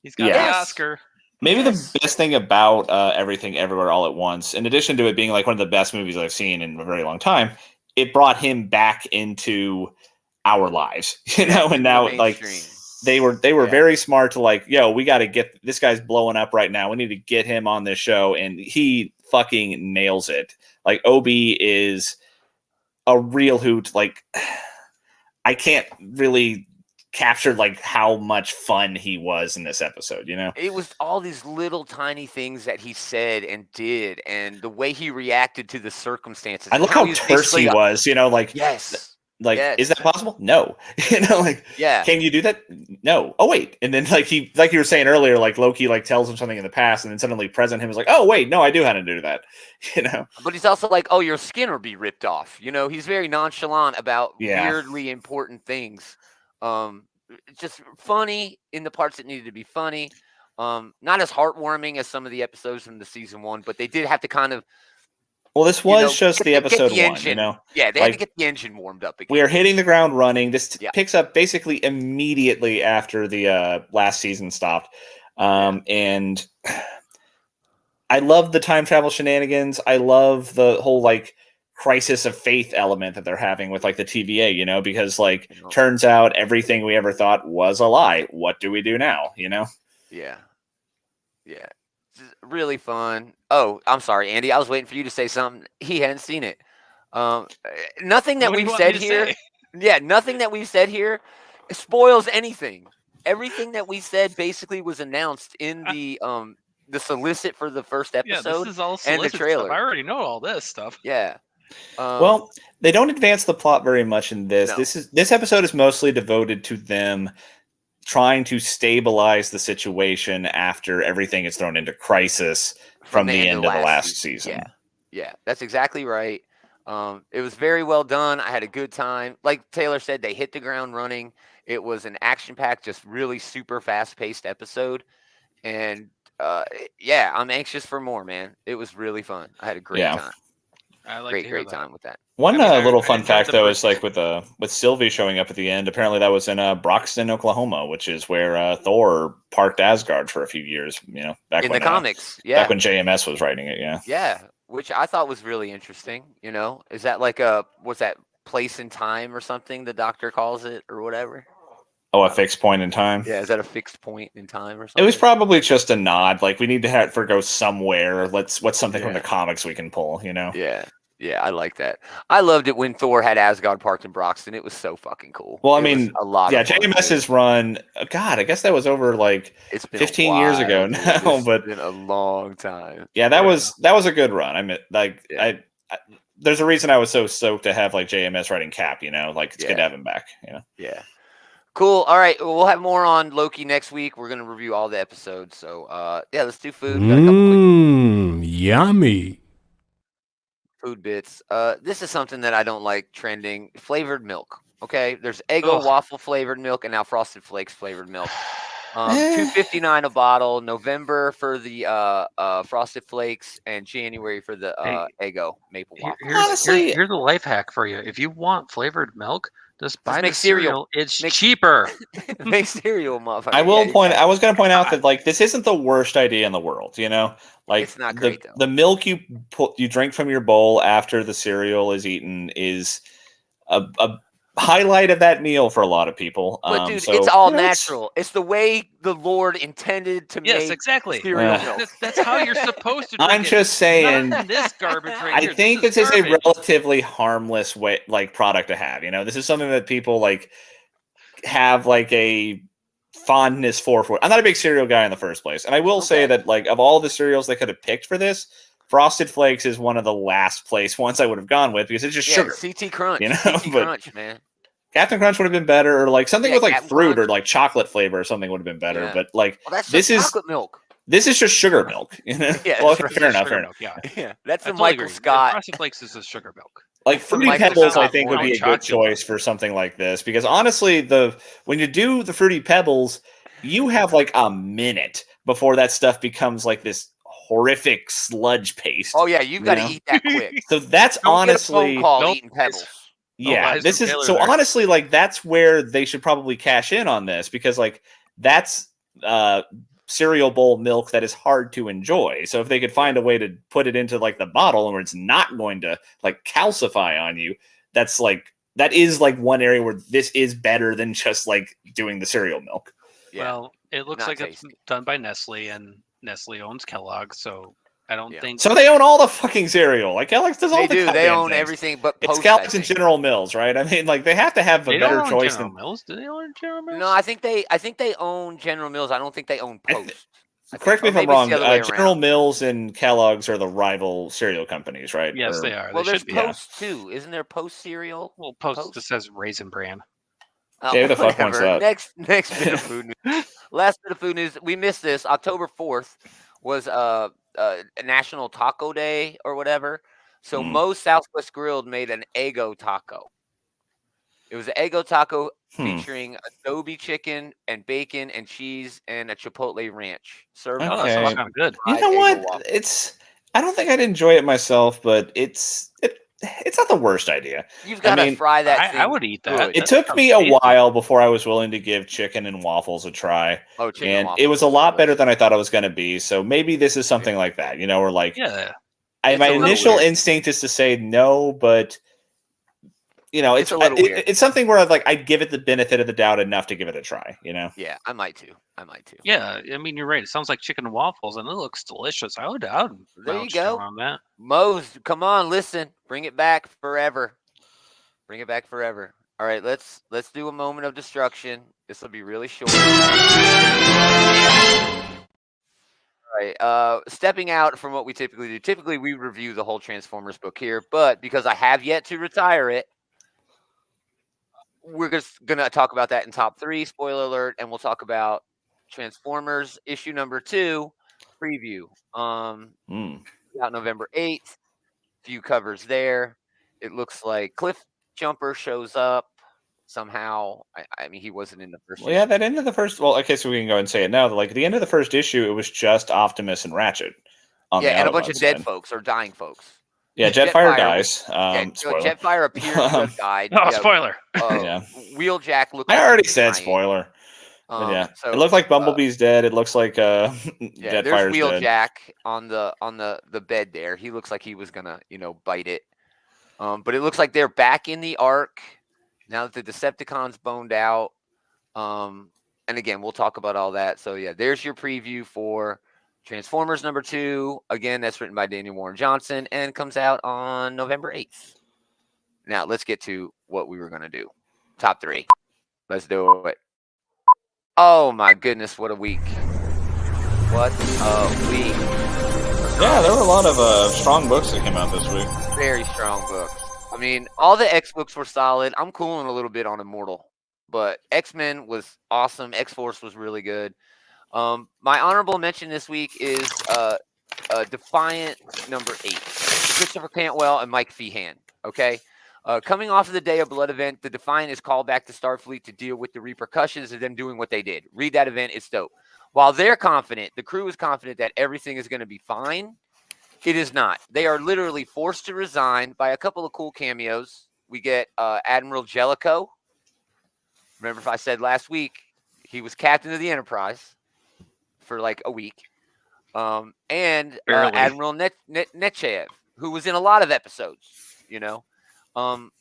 He's got the Oscar. Maybe the best thing about Everything Everywhere All at Once, in addition to it being like one of the best movies I've seen in a very long time, it brought him back into our lives, and now like they were very smart to like, yo, we got to get this guy's blowing up right now. We need to get him on this show. And he fucking nails it. Like Obi is a real hoot. Like I can't really captured like how much fun he was in this episode, you know? It was all these little tiny things that he said and did, and the way he reacted to the circumstances. I and look how he's terse basically he was, you know, like, yes, is that possible? No. You know, like, yeah. can you do that? No. Oh, wait. And then like you were saying earlier, like Loki like tells him something in the past, and then suddenly present him is like, oh, wait, no, I do how to do that. You know? But he's also like, oh, your skin will be ripped off. You know, he's very nonchalant about weirdly important things. Just funny in the parts that needed to be funny. Not as heartwarming as some of the episodes from the season 1, but they did have to kind of. Well, this was just the episode the 1, engine. you know? Yeah, they had to get the engine warmed up again. We are hitting the ground running. This picks up basically immediately after the last season stopped. And I love the time travel shenanigans. I love the whole, like, crisis of faith element that they're having with, like, the TVA, you know? Because, like, turns out everything we ever thought was a lie. What do we do now, you know? Yeah. Yeah. Really fun. Oh, I'm sorry, Andy. I was waiting for you to say something. He hadn't seen it. Nothing that we've said here. Yeah, nothing that we've said here spoils anything. Everything that we said basically was announced in the solicit for the first episode. Yeah, this is all and the trailer. Stuff. I already know all this stuff. Yeah. Well, they don't advance the plot very much in this. No. This episode is mostly devoted to them trying to stabilize the situation after everything is thrown into crisis from the end of the last season. Yeah, that's exactly right. It was very well done. I had a good time. Like Taylor said, they hit the ground running. It was an action-packed, just really super fast-paced episode. And I'm anxious for more, man. It was really fun. I had a great time. I like great time with that. One little fun fact, though, is like with Sylvie showing up at the end. Apparently, that was in Broxton, Oklahoma, which is where Thor parked Asgard for a few years. You know, back in when the comics, back when JMS was writing it. Yeah, which I thought was really interesting. You know, is that like what's that place in time or something? The Doctor calls it or whatever. Oh, a fixed point in time? Yeah, is that a fixed point in time or something? It was probably just a nod. Like, we need to have it go somewhere. What's something from the comics we can pull, you know? Yeah, I like that. I loved it when Thor had Asgard parked in Broxton. It was so fucking cool. Well, I mean, a lot of fun, JMS's run, God, I guess that was over like it's been 15 years ago now, but it's been a long time. Yeah, that was a good run. I mean, like, there's a reason I was so stoked to have like JMS writing Cap, you know, like it's good to have him back, you know? Yeah. Cool. All right. We'll have more on Loki next week. We're going to review all the episodes. So, let's do food. We got a couple quick yummy food bits. This is something that I don't like trending. Flavored milk. Okay. There's Eggo waffle flavored milk and now Frosted Flakes flavored milk. $2.59 a bottle. November for the Frosted Flakes and January for the Eggo maple waffle. Here's a life hack for you. If you want flavored milk, just buy the cereal. It's cheaper. Make cereal, motherfucker. I was going to point out that like this isn't the worst idea in the world. You know, like it's not great though. The milk you drink from your bowl after the cereal is eaten is a highlight of that meal for a lot of people. But dude, it's all natural. It's the way the Lord intended to make exactly. cereal milk. That's how you're supposed to drink I'm just saying. This garbage right I here. think this is a relatively harmless product to have. You know, this is something that people like have like a fondness for. I'm not a big cereal guy in the first place, and I will say that like of all the cereals they could have picked for this, Frosted Flakes is one of the last place ones I would have gone with because it's just sugar. CT Crunch, you know, CT Crunch, man. Captain Crunch would have been better, or like something with like Captain fruit Crunch. or like chocolate flavor or something would have been better. Yeah. But like this is chocolate milk. This is just sugar milk. You know? Yeah, well, fair enough. Yeah, that's the Michael Scott. Frosted Flakes is just sugar milk. Like Fruity Pebbles, I think would be a good choice for something like this because honestly, when you do the Fruity Pebbles, you have like a minute before that stuff becomes like this horrific sludge paste. Oh yeah, you've got to eat that quick. So that's honestly phone call eating Pebbles. Yeah, this is so there. Honestly, like that's where they should probably cash in on this because like that's cereal bowl milk that is hard to enjoy. So if they could find a way to put it into like the bottle where it's not going to like calcify on you, that is like one area where this is better than just like doing the cereal milk. Yeah. Well, it looks like it's done by Nestle, and Nestle owns Kellogg, so I don't Yeah. think. So they own all the fucking cereal. Like Kellogg's does all They the do. They goddamn own things. everything but It's Post. I Kellogg's and think. General Mills, right? I mean, like they have to have a They better don't own choice General than. Mills. Do they own General Mills? No, I think they own General Mills. I don't think they own Post. Correct me Or if I'm maybe it's wrong. the other way General around. Mills and Kellogg's are the rival cereal companies, right? Yes, Or- they are. Well, They there's should be. Post too. Isn't there Post cereal? Well, Post just says Raisin Bran. Yeah, who the fuck wants Whatever. that? Next bit of food news. Last bit of food news. We missed this. October 4th was National Taco Day or whatever. So Moe's Southwest Grilled made an Eggo taco. It was an Eggo taco featuring adobe chicken and bacon and cheese and a chipotle ranch. Served Oh, on that Okay. sounds kind of good. You fried know Eggo what? waffle. I don't think I'd enjoy it myself, but it's not the worst idea. You've got to fry that thing. I would eat that. good. It took me a while before I was willing to give chicken and waffles a try. Oh, chicken And waffles it was a is lot better delicious. than I thought it was going to be. So maybe this is something like that, or like Yeah. It's my a little initial weird. instinct is to say no, but It's a little weird. it's something where I'd give it the benefit of the doubt enough to give it a try. Yeah, I might too. Yeah, I mean you're right. It sounds like chicken and waffles, and it looks delicious. I would There you vouch go. down on that. Moe's, come on, listen, bring it back forever. Bring it back forever. All right, let's do a moment of destruction. This will be really short. All right, stepping out from what we typically do. Typically, we review the whole Transformers book here, but because I have yet to retire it, we're just gonna talk about that in top 3. Spoiler alert, and we'll talk about Transformers issue number 2 preview. Out November 8th. Few covers there. It looks like Cliff Jumper shows up somehow. I mean, he wasn't in the first. Well, yeah, that end of the first. Well, okay, so we can go and say it now. Like at the end of the first issue, it was just Optimus and Ratchet. And a bunch Autobot of dead side. folks or dying folks. Yeah, Jetfire dies. Spoiler. Jetfire appears to have died. Oh, spoiler. Yeah. Wheeljack looked. I like already he was said dying. spoiler. But yeah, So, it looked like Bumblebee's dead. It looks like there's Jetfire's dead. Wheeljack on the bed there. He looks like he was gonna bite it. But it looks like they're back in the Ark now that the Decepticons boned out. And again, we'll talk about all that. So yeah, there's your preview for Transformers number 2. Again, that's written by Daniel Warren Johnson and comes out on November 8th. Now let's get to what we were gonna do. Top 3. Let's do it. Oh my goodness, what a week. What a week. Yeah, there were a lot of strong books that came out this week. Very strong books. I mean, all the X books were solid. I'm cooling a little bit on Immortal, but X-Men was awesome. X-Force was really good. My honorable mention this week is Defiant number 8. Christopher Cantwell and Mike Feehan. Okay. Coming off of the Day of Blood event, the Defiant is called back to Starfleet to deal with the repercussions of them doing what they did. Read that event. It's dope. While they're confident, the crew is confident that everything is going to be fine. It is not. They are literally forced to resign by a couple of cool cameos. We get Admiral Jellicoe. Remember if I said last week, he was captain of the Enterprise for like a week. And Admiral Nechayev, who was in a lot of episodes,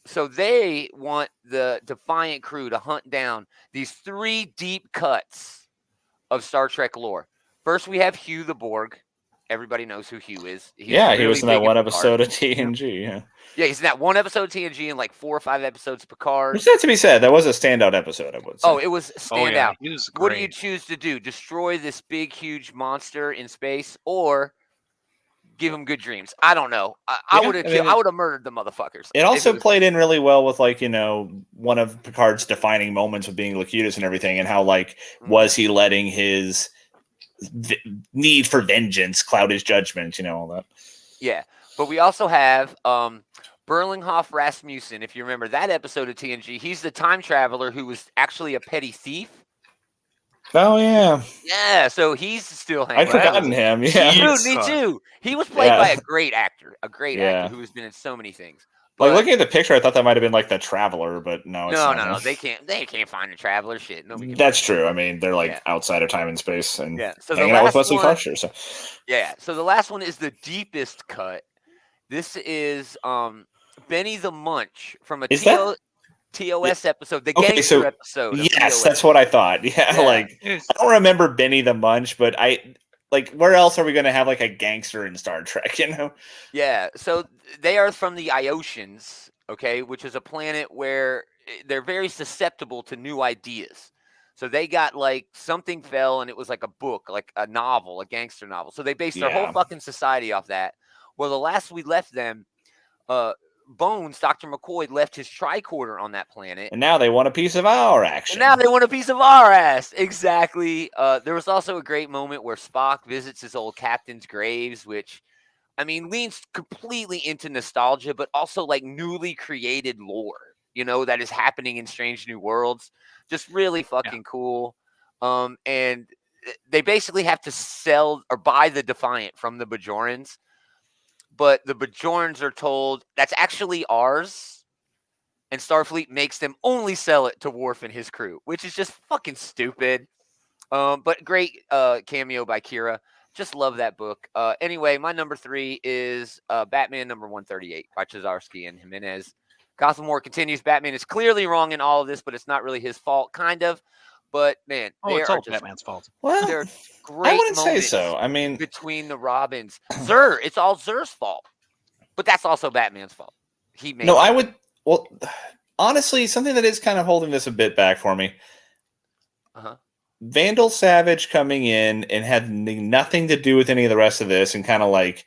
So they want the Defiant crew to hunt down these 3 deep cuts of Star Trek lore. First, we have Hugh the Borg. Everybody knows who Hugh is. He was in that one episode of TNG. Yeah, he's in that one episode of TNG and like 4 or 5 episodes of Picard. Which, to be said, that was a standout episode, I would say. Oh, it was standout. He was What do great. you choose to do? Destroy this big, huge monster in space, or give him good dreams? I don't know. I would have murdered the motherfuckers. It also played in really well with one of Picard's defining moments of being Locutus and everything, and how was he letting his need for vengeance cloud his judgment, all that. Yeah, but we also have Berlinghoff Rasmussen. If you remember that episode of TNG, he's the time traveler who was actually a petty thief. Oh yeah, yeah. So he's still hanging. I'd forgotten him. Yeah, dude, me too. He was played by a great actor, actor who has been in so many things. But, looking at the picture, I thought that might have been the Traveler, but no, it's not. No. They can't find the Traveler. Shit, nobody. That's true. I mean, they're outside of time and space and so hanging out with Wesley Crusher. So yeah. So the last one is the deepest cut. This is Benny the Munch from a TOS episode, the gangster episode. Yes, that's what I thought. Yeah, I don't remember Benny the Munch, but like where else are we going to have like a gangster in Star Trek? You know? Yeah, so they are from the Iosians, okay, which is a planet where they're very susceptible to new ideas. So they got like something fell and it was like a book, like a novel, a gangster novel. So they based their whole Yeah. fucking society off that. Well, the last we left them, uh, Bones, Dr. McCoy left his tricorder on that planet. And now they want a piece of our action. And now they want a piece of our ass. Exactly. There was also a great moment where Spock visits his old captain's graves, which, I mean, leans completely into nostalgia, but also like newly created lore, that is happening in Strange New Worlds. Just really fucking cool. And they basically have to sell or buy the Defiant from the Bajorans. But the Bajorans are told that's actually ours. And Starfleet makes them only sell it to Worf and his crew, which is just fucking stupid. But great cameo by Kira. Just love that book. Anyway, my number 3 is Batman number 138 by Chizarski and Jimenez. Gotham War continues. Batman is clearly wrong in all of this, but it's not really his fault, kind of. But man, it's all Batman's fault. Well, they're great I wouldn't say moments so. I mean, between the Robins. Zur, it's all Zur's fault. But that's also Batman's fault. He made no, I would. Well, honestly, something that is kind of holding this a bit back for me. Uh-huh. Vandal Savage coming in and having nothing to do with any of the rest of this and kind of like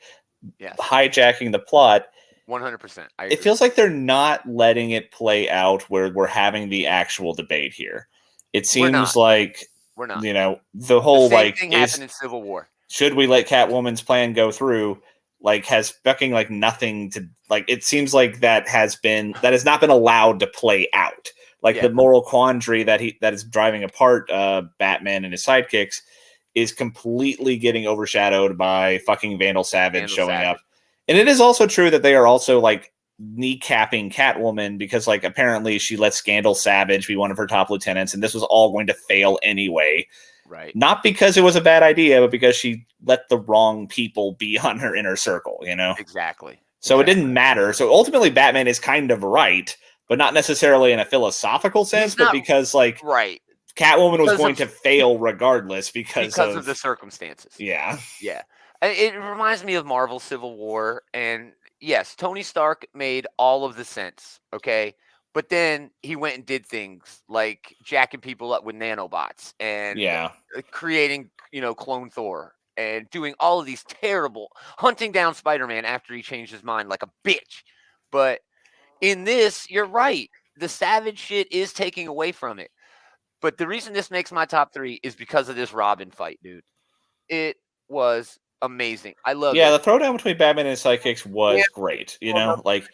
hijacking the plot. 100%. It feels like they're not letting it play out where we're having the actual debate here. It seems like we're not. The whole the same like thing happened in Civil War. Should we let Catwoman's plan go through? Like has fucking like nothing to like. It seems like that has not been allowed to play out. Like the moral quandary that is driving apart Batman and his sidekicks is completely getting overshadowed by fucking Vandal Savage showing up. And it is also true that they are also like kneecapping Catwoman because like apparently she let Scandal Savage be one of her top lieutenants, and this was all going to fail anyway. Right. Not because it was a bad idea, but because she let the wrong people be on her inner circle, Exactly. So it didn't matter. So ultimately Batman is kind of right, but not necessarily in a philosophical sense, but because like Catwoman was going to fail regardless because of the circumstances. Yeah. Yeah. It reminds me of Marvel Civil War. And yes, Tony Stark made all of the sense. Okay. But then he went and did things like jacking people up with nanobots and creating, Clone Thor and doing all of these terrible hunting down Spider-Man after he changed his mind like a bitch. But in this, you're right. The Savage shit is taking away from it. But the reason this makes my top 3 is because of this Robin fight, dude. It was amazing. I love it. Yeah, the throwdown between Batman and his sidekicks was great. Like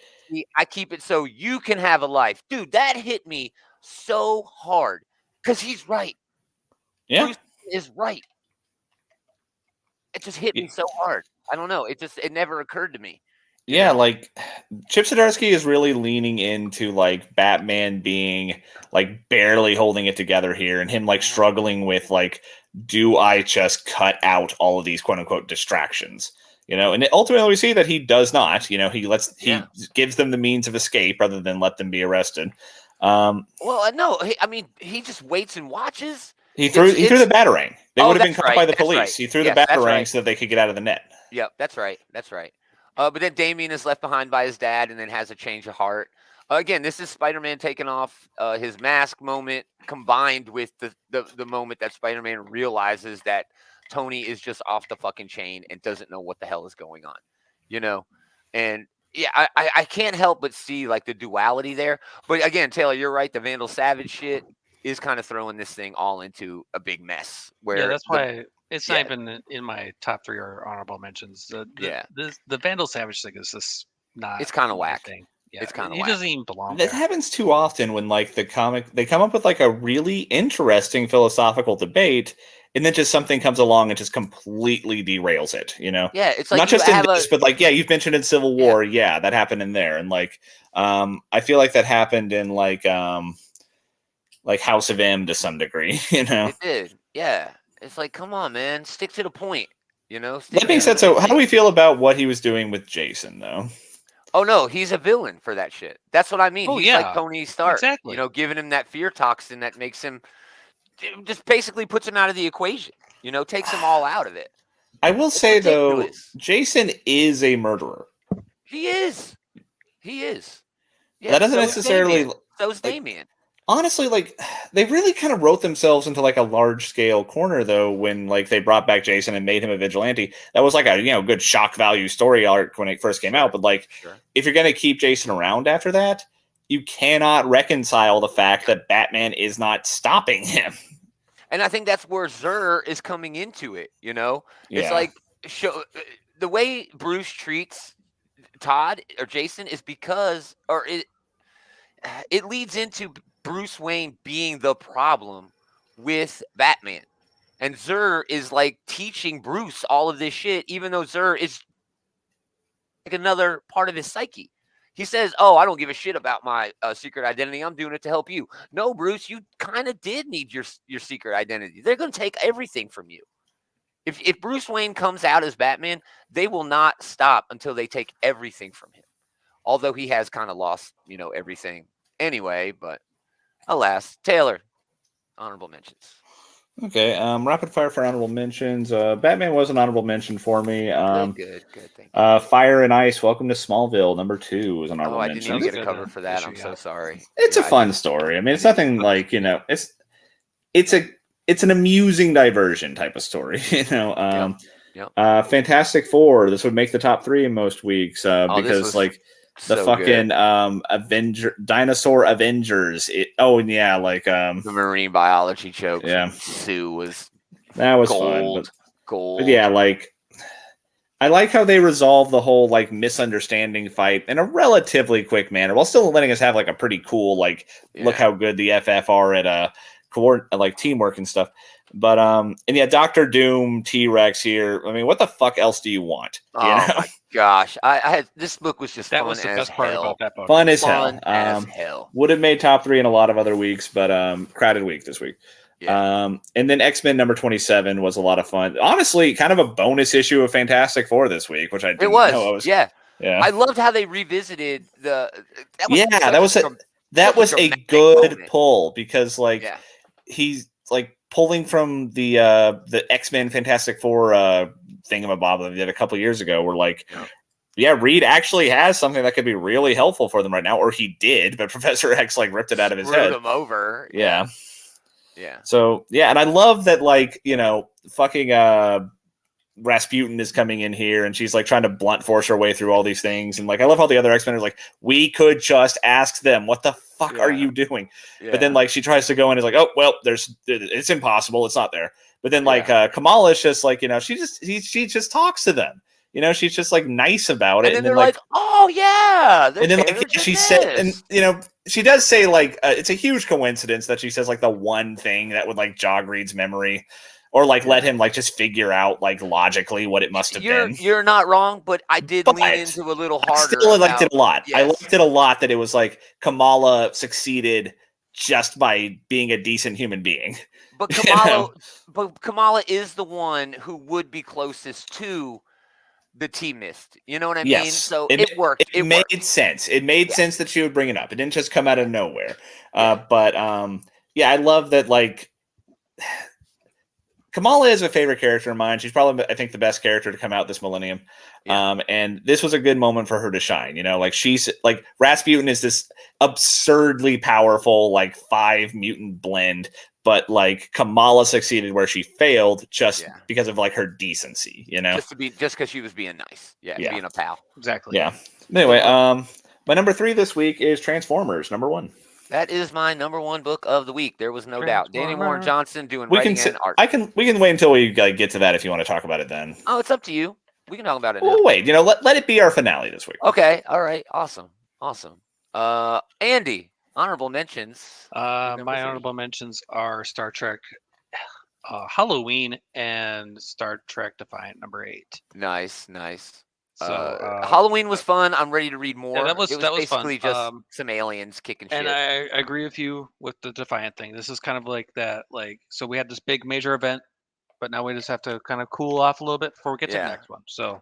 I keep it so you can have a life. Dude, that hit me so hard. Because he's right. Yeah. Bruce is right. It just hit me so hard. I don't know. It never occurred to me. Yeah, like Chip Zdarsky is really leaning into like Batman being like barely holding it together here and him like struggling with like, do I just cut out all of these quote unquote distractions? And ultimately we see that he does not. He gives them the means of escape rather than let them be arrested. Well, no, he just waits and watches. He threw the Batarang. They would have been caught by the police. Right. He threw the Batarang so that they could get out of the net. Yep, that's right. That's right. But then Damien is left behind by his dad and then has a change of heart. Again, this is Spider-Man taking off his mask moment combined with the moment that Spider-Man realizes that Tony is just off the fucking chain and doesn't know what the hell is going on, And yeah, I can't help but see like the duality there. But again, Taylor, you're right. The Vandal Savage shit is kind of throwing this thing all into a big mess. Where that's why it's not even in my top 3 or honorable mentions. The Vandal Savage thing is just not. It's kind of whack. Thing. Yeah, it's kind of he doesn't even belong. That happens too often when like the comic they come up with like a really interesting philosophical debate, and then just something comes along and just completely derails it. Yeah, it's like not just in this, but like you've mentioned in Civil War, that happened in there, and like I feel like that happened in like House of M to some degree. It did. Yeah, it's like come on, man, stick to the point. That being said, so how do we feel about what he was doing with Jason, though? Oh no, he's a villain for that shit. That's what I mean. He's like Tony Stark, exactly. Giving him that fear toxin that makes him just basically puts him out of the equation. Takes him all out of it. I will say though, ridiculous. Jason is a murderer. He is. He is. Yeah, That doesn't so is necessarily Damien. So is like Damien. honestly, like they really kind of wrote themselves into like a large scale corner though when like they brought back Jason and made him a vigilante. That was like a good shock value story arc when it first came out. But like if you're gonna keep Jason around after that, you cannot reconcile the fact that Batman is not stopping him. And I think that's where Zur is coming into it. It's Yeah. like the way Bruce treats Todd or Jason is because, or it leads into Bruce Wayne being the problem with Batman. And Zur is like teaching Bruce all of this shit, even though Zur is like another part of his psyche. He says, "Oh, I don't give a shit about my secret identity. I'm doing it to help you." No, Bruce, you kind of did need your secret identity. They're going to take everything from you. If Bruce Wayne comes out as Batman, they will not stop until they take everything from him. Although he has kind of lost, everything anyway. But alas, Taylor, honorable mentions. Okay, rapid fire for honorable mentions. Batman was an honorable mention for me. Good. Thank you. Fire and Ice, Welcome to Smallville, number 2 was an honorable I mention. didn't even get a That's a cover good for that. issue, I'm yeah. so sorry. It's a fun story. I mean, it's nothing like it's an amusing diversion type of story. Yep. Fantastic Four. This would make the top 3 in most weeks because like the so fucking Dinosaur Avengers. The marine biology joke. Yeah. Sue was that was gold. fun. Gold. But yeah, like I like how they resolve the whole like misunderstanding fight in a relatively quick manner, while still letting us have like a pretty cool look how good the FF are at teamwork and stuff. But and yeah, Doctor Doom, T-Rex here. I mean, what the fuck else do you want? My gosh, I had this book was just That fun was the as best part hell. about that book. Fun as Fun hell. as hell. Would have made top 3 in a lot of other weeks, but crowded week this week. Yeah. And then X-Men number 27 was a lot of fun. Honestly, kind of a bonus issue of Fantastic Four this week, which I didn't know. Yeah. Yeah. I loved how they revisited that was a good pull because he's like pulling from the X-Men Fantastic Four thingamabob that they did a couple years ago. Where Reed actually has something that could be really helpful for them right now, or he did, but Professor X ripped it out of his head. Screwed him over. Yeah. Yeah. So and I love that fucking Rasputin is coming in here and she's like trying to blunt force her way through all these things, and like I love how the other X-Men are like, we could just ask them, what the fuck are you doing? Yeah. But then she tries to go in and is like, oh well, it's impossible, it's not there. But then Kamala is just she just talks to them. She's just nice about it. And then they're like, oh yeah. And then she said, and she does say it's a huge coincidence that she says the one thing that would jog Reed's memory, or let him just figure out logically what it must have been. You're not wrong, but I did lean into a little harder. I still liked it a lot. Yes. I liked it a lot that it was Kamala succeeded just by being a decent human being. But Kamala is the one who would be closest to the T-Mist. You know what I mean? So it worked. It made sense. It made sense that she would bring it up. It didn't just come out of nowhere. But I love that Kamala is a favorite character of mine. She's probably, I think, the best character to come out this millennium. And this was a good moment for her to shine. She's Rasputin is this absurdly powerful 5 mutant blend, but Kamala succeeded where she failed just because of her decency. Just because she was being nice. Being a pal. Exactly. Yeah. Anyway, my number 3 this week is Transformers number 1. That is my number 1 book of the week. There was no doubt. Danny Warren Johnson doing and art. We can wait until we get to that if you want to talk about it then. Oh, it's up to you. We can talk about it now. Oh, wait. Let it be our finale this week. Okay. All right. Awesome. Andy, honorable mentions. My honorable mentions are Star Trek Halloween and Star Trek Defiant number 8. Nice. So Halloween was fun. I'm ready to read more. Yeah, that was basically fun. just some aliens kicking shit. And I agree with you with the Defiant thing. This is kind of like that. So we had this big major event, but now we just have to kind of cool off a little bit before we get to the next one. So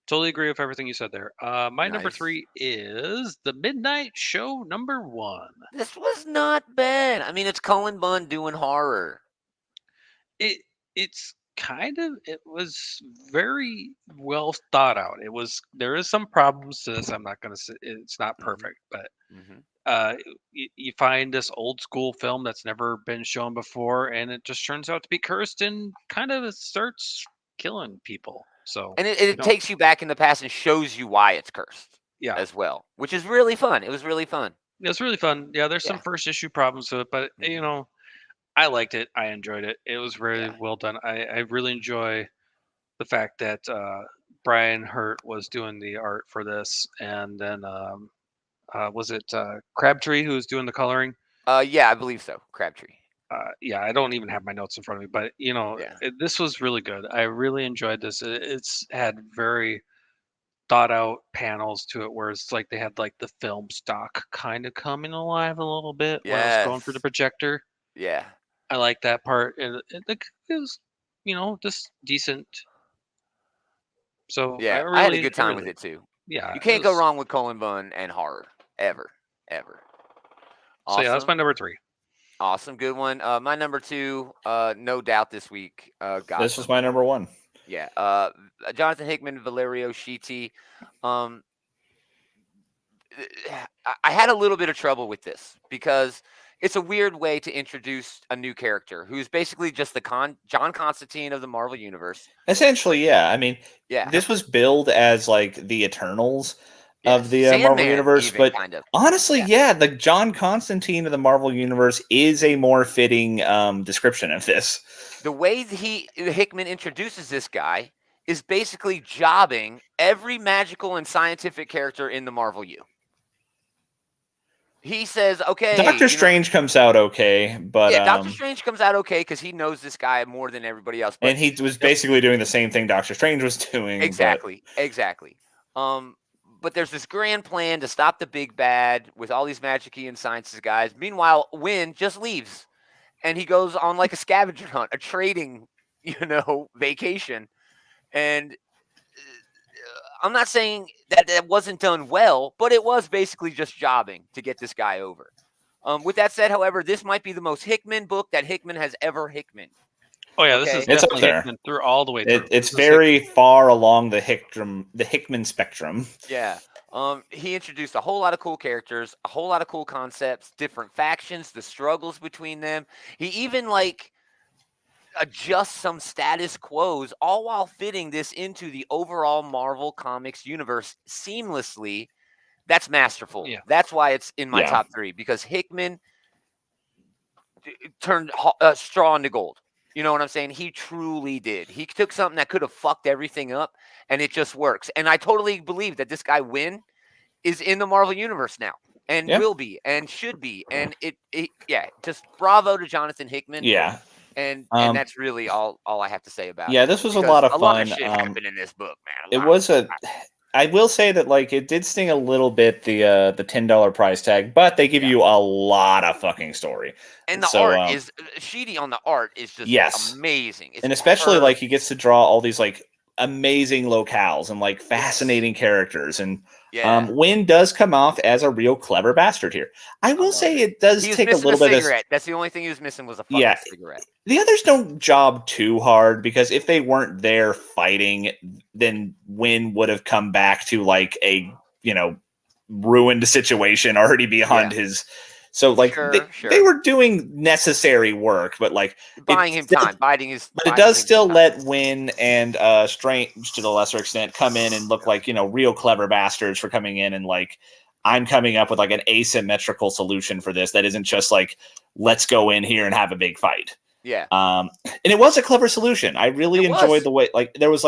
totally agree with everything you said there. My number 3 is The Midnight Show number 1. This was not bad. I mean, it's Cullen Bunn doing horror. It's it was very well thought out. There is some problems to this. I'm not going to say it's not perfect, but Mhm. you find this old school film that's never been shown before, and it just turns out to be cursed and kind of starts killing people. So And it, you it know, takes you back in the past and shows you why it's cursed yeah, as well, which is really fun. It was really fun. it was really fun. Yeah, there's some Yeah. first issue problems to it, but Mhm. I liked it. I enjoyed it. It was very Yeah. well done. I really enjoy the fact that Brian Hurt was doing the art for this, and then was it Crabtree who was doing the coloring? Yeah, I believe so. Crabtree. Yeah, I don't even have my notes in front of me, but Yeah. this was really good. I really enjoyed this. It's had very thought out panels to it, where it's like they had like the film stock kind of coming alive a little bit when I was going through the Yes. projector. Yeah. I like that part, and it was just decent. So Yeah. I had a good I time with really, it too. yeah, You it can't go was. wrong with Cullen Bunn and horror. Ever. Ever. So yeah, that's Awesome. my number 3. Awesome. Good one. My number 2, no doubt this week, This is Gotham. my number 1. Yeah. Jonathan Hickman, Valerio Schiti. Um, I had a little bit of trouble with this because it's a weird way to introduce a new character who's basically just the John Constantine of the Marvel Universe. Essentially, yeah. I mean, Yeah. this was billed as like the Eternals of Yes. the Marvel Sandman, Universe, even but kind of. honestly, Yeah. yeah, the John Constantine of the Marvel Universe is a more fitting description of this. The way Hickman introduces this guy is basically jobbing every magical and scientific character in the Marvel U. He says, okay, Doctor Strange comes out okay, but yeah, Doctor Strange comes out okay because he knows this guy more than everybody else. But and he was the basically doing the same thing Doctor Strange was doing, but exactly. But there's this grand plan to stop the big bad with all these magic and sciences guys. Meanwhile, Wynn just leaves and he goes on like a scavenger hunt, a trading, vacation. And I'm not saying that wasn't done well, but it was basically just jobbing to get this guy over. With that said, however, this might be the most Hickman book that Hickman has ever Hickman. Oh yeah, this is Okay. it's up definitely there. Hickman through all the way through. It's This is very Hickman. far along the Hickman spectrum. Yeah. He introduced a whole lot of cool characters, a whole lot of cool concepts, different factions, the struggles between them. He even adjusts some status quos, all while fitting this into the overall Marvel Comics universe seamlessly. That's masterful. Yeah. That's why it's in my Yeah. top 3, because Hickman turned straw into gold. You know what I'm saying? He truly did. He took something that could have fucked everything up, and it just works. And I totally believe that this guy Wynn is in the Marvel Universe now, and Yeah. will be, and should be. And just bravo to Jonathan Hickman. Yeah. And Um, that's really all I have to say about it. Yeah, this was a Because lot of a lot fun. of shit happened in this book, man. It was I will say that it did sting a little bit the $10 price tag, but they give you a lot of fucking story. And the So, art is Sheedy on the art is just yes. amazing. It's And especially perfect. he gets to draw all these amazing locales and fascinating characters. And Wynn does come off as a real clever bastard here. I will say it does he was take a missing little bit cigarette. That's the only thing he was missing was a fucking cigarette. The others don't job too hard, because if they weren't there fighting, then Wynn would have come back to a ruined situation already beyond his. So they were doing necessary work, but buying him time, biding his. But it does still let Wynn and Strange, to the lesser extent, come in and look like real clever bastards for coming in and I'm coming up with an asymmetrical solution for this that isn't just let's go in here and have a big fight. Yeah. And it was a clever solution. I really enjoyed the way there was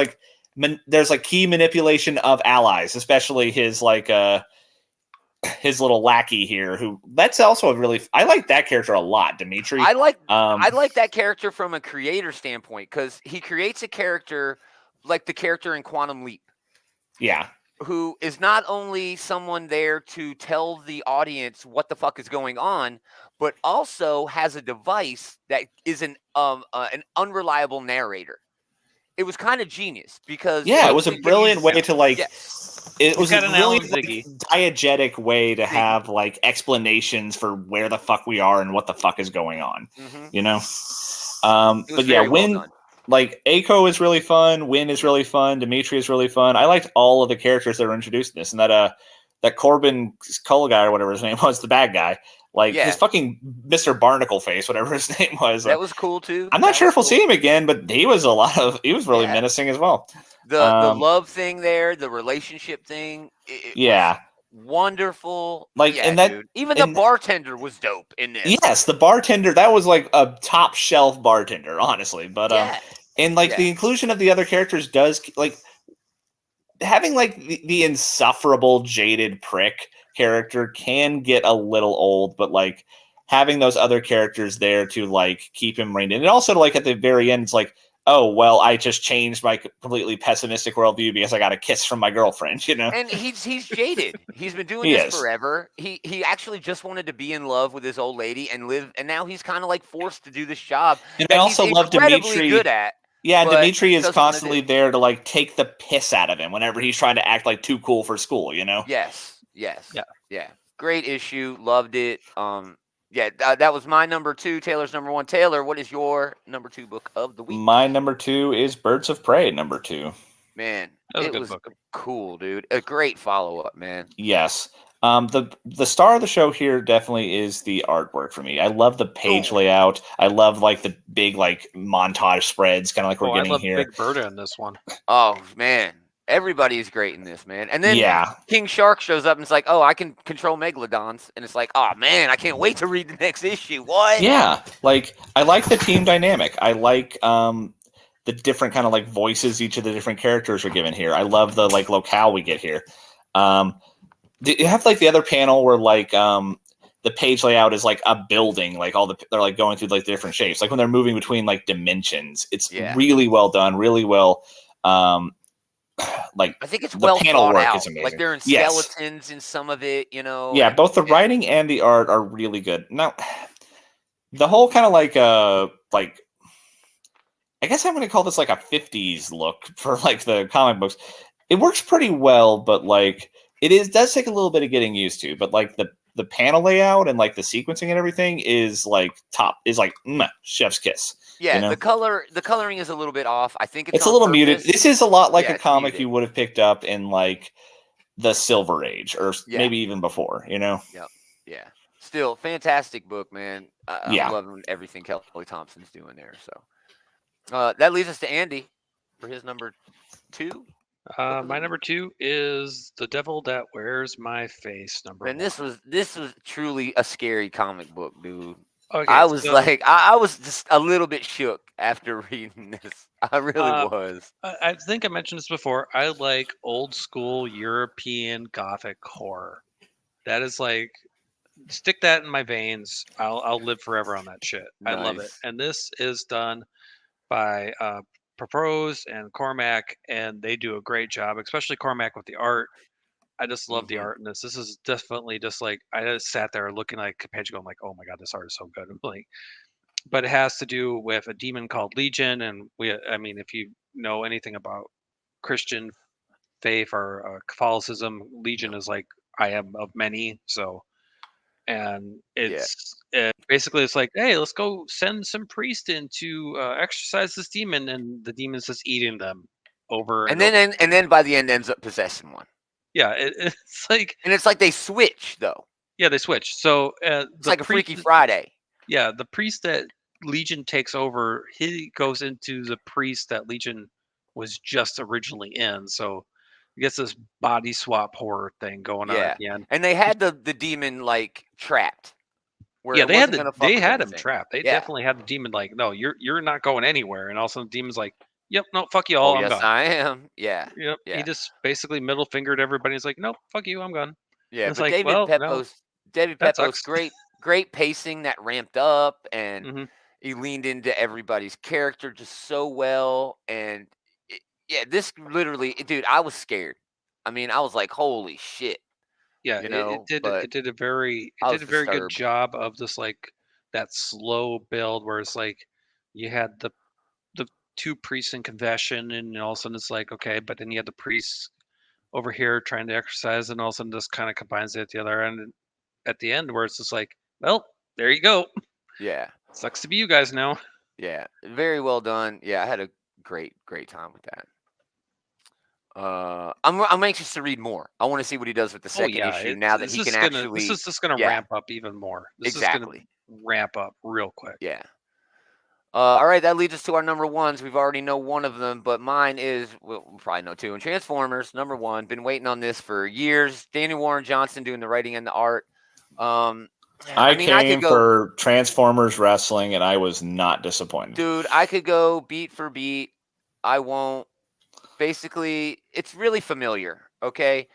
there's key manipulation of allies, especially his his little lackey here, who that's also I like that character a lot, Dimitri. I like that character from a creator standpoint, because he creates a character like the character in Quantum Leap. Yeah. Who is not only someone there to tell the audience what the fuck is going on, but also has a device that is an unreliable narrator. It was kind of genius because it was a brilliant way to it was a really diegetic way to have explanations for where the fuck we are and what the fuck is going on. Mm-hmm. But yeah, like Aiko is really fun, Win is really fun, Dimitri is really fun. I liked all of the characters that were introduced in this, and that Corbin Cull guy or whatever his name was, the bad guy, like his fucking Mr. Barnacle face, whatever his name was. That was cool too. I'm not sure if we'll see him again, but he was really menacing as well. The love thing there, the relationship thing, it was wonderful. Like, yeah, and that, dude. Even the bartender was dope in this. Yes, the bartender, that was like a top shelf bartender, honestly. But and like the inclusion of the other characters does, like, having like the insufferable jaded prick character can get a little old, but like having those other characters there to like keep him reined in. And also, like, at the very end, it's like, oh, well, I just changed my completely pessimistic worldview because I got a kiss from my girlfriend, you know? And he's jaded. He's been doing this forever. He actually just wanted to be in love with his old lady and live, and now he's kind of like forced to do this job. And I also love Dimitri. Good at. Yeah, Dimitri is constantly there to like take the piss out of him whenever he's trying to act like too cool for school, you know? Yes. Yeah. Great issue. Loved it. Yeah, that was my number 2. Taylor's number 1. Taylor, what is your number 2 book of the week? My number 2 is Birds of Prey, number 2. Man, it was cool, dude. A great follow-up, man. Yes. The star of the show here definitely is the artwork for me. I love the page layout. I love like the big like montage spreads, kind of like we're getting here. I love Big Berta in this one. Oh man, everybody's great in this, man. And then King Shark shows up and it's like, oh, I can control megalodons, and it's like, oh man, I can't wait to read the next issue. What? Yeah, like I like the team dynamic. I like the different kind of like voices each of the different characters are given here. I love the like locale we get here. You have like the other panel where like the page layout is like a building, like they're like going through like the different shapes, like when they're moving between like dimensions. It's really well done, really well. Like I think it's the well panel thought work out. is amazing. Like there are skeletons in some of it, you know. Yeah, both the writing and the art are really good. Now, the whole kind of like I guess I'm going to call this like a 50s look for like the comic books. It works pretty well, but like does take a little bit of getting used to. But like the panel layout and like the sequencing and everything is like chef's kiss. Yeah, you know? the coloring is a little bit off. I think it's a little muted. This is a lot like a comic you would have picked up in like the Silver Age or maybe even before, you know? Yeah. Still, fantastic book, man. I'm loving everything Kelly Thompson's doing there. So that leads us to Andy for his number 2. My number 2 is The Devil That Wears My Face. Number 1. This was truly a scary comic book, dude. Okay, I was I was just a little bit shook after reading this. I really was. I think I mentioned this before. I like old school European Gothic horror. That is like, stick that in my veins. I'll live forever on that shit. Nice. I love it. And this is done by Propose and Cormac, and they do a great job, especially Cormac with the art. I just love the art in this. This is definitely just like, I just sat there looking like a page going like, oh my god, this art is so good. Like, but it has to do with a demon called Legion, and if you know anything about Christian faith or Catholicism, Legion is like I am of many. So, and basically it's like, hey, let's go send some priest in to exorcise this demon, and the demon's just eating them over and then by the end ends up possessing one. Yeah, it's like, and it's like they switch though. Yeah, they switch. So it's like a Freaky Friday. Yeah, the priest that Legion takes over, he goes into the priest that Legion was just originally in. So he gets this body swap horror thing going on at the end. And they had the demon like trapped. Yeah, they had him trapped. They definitely had the demon like, no, you're not going anywhere. And all of a sudden the demon's like, yep, no, fuck you all. I'm gone. I am. Yeah. Yep. Yeah. He just basically middle fingered everybody. He's like, nope, fuck you, I'm gone. Yeah, but like, David Pepos, great pacing that ramped up, and he leaned into everybody's character just so well. And this literally, dude, I was scared. I mean, I was like, holy shit. Yeah, it did a very good job of this, like that slow build where it's like you had the 2 priests in confession, and all of a sudden it's like, okay, but then you had the priests over here trying to exercise, and all of a sudden this kind of combines it at the other end, at the end where it's just like, well, there you go. Yeah, sucks to be you guys now. Yeah, very well done. Yeah, I had great time with that. I'm anxious to read more. I want to see what he does with the second issue now that he can actually. This is just going to ramp up even more. This is going to ramp up real quick. Yeah. All right, that leads us to our number ones. We've already know one of them, but mine is, we'll probably know two. And Transformers, number one. Been waiting on this for years. Daniel Warren Johnson doing the writing and the art. I came for Transformers wrestling, and I was not disappointed. Dude, I could go beat for beat. I won't. Basically, it's really familiar, okay?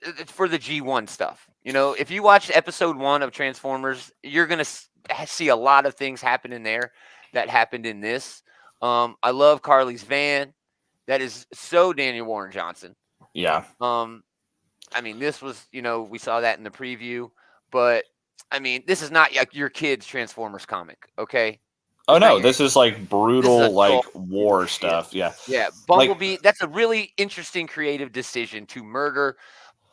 It's for the G1 stuff. You know, if you watch episode 1 of Transformers, you're going to see a lot of things happen in there that happened in this. I love Carly's van. That is so Daniel Warren Johnson. Yeah. I mean, this was, you know, we saw that in the preview, but I mean, this is not like your kid's Transformers comic, okay? Oh no, this is like brutal, like war stuff. Yeah. Yeah. Bumblebee, that's a really interesting creative decision to murder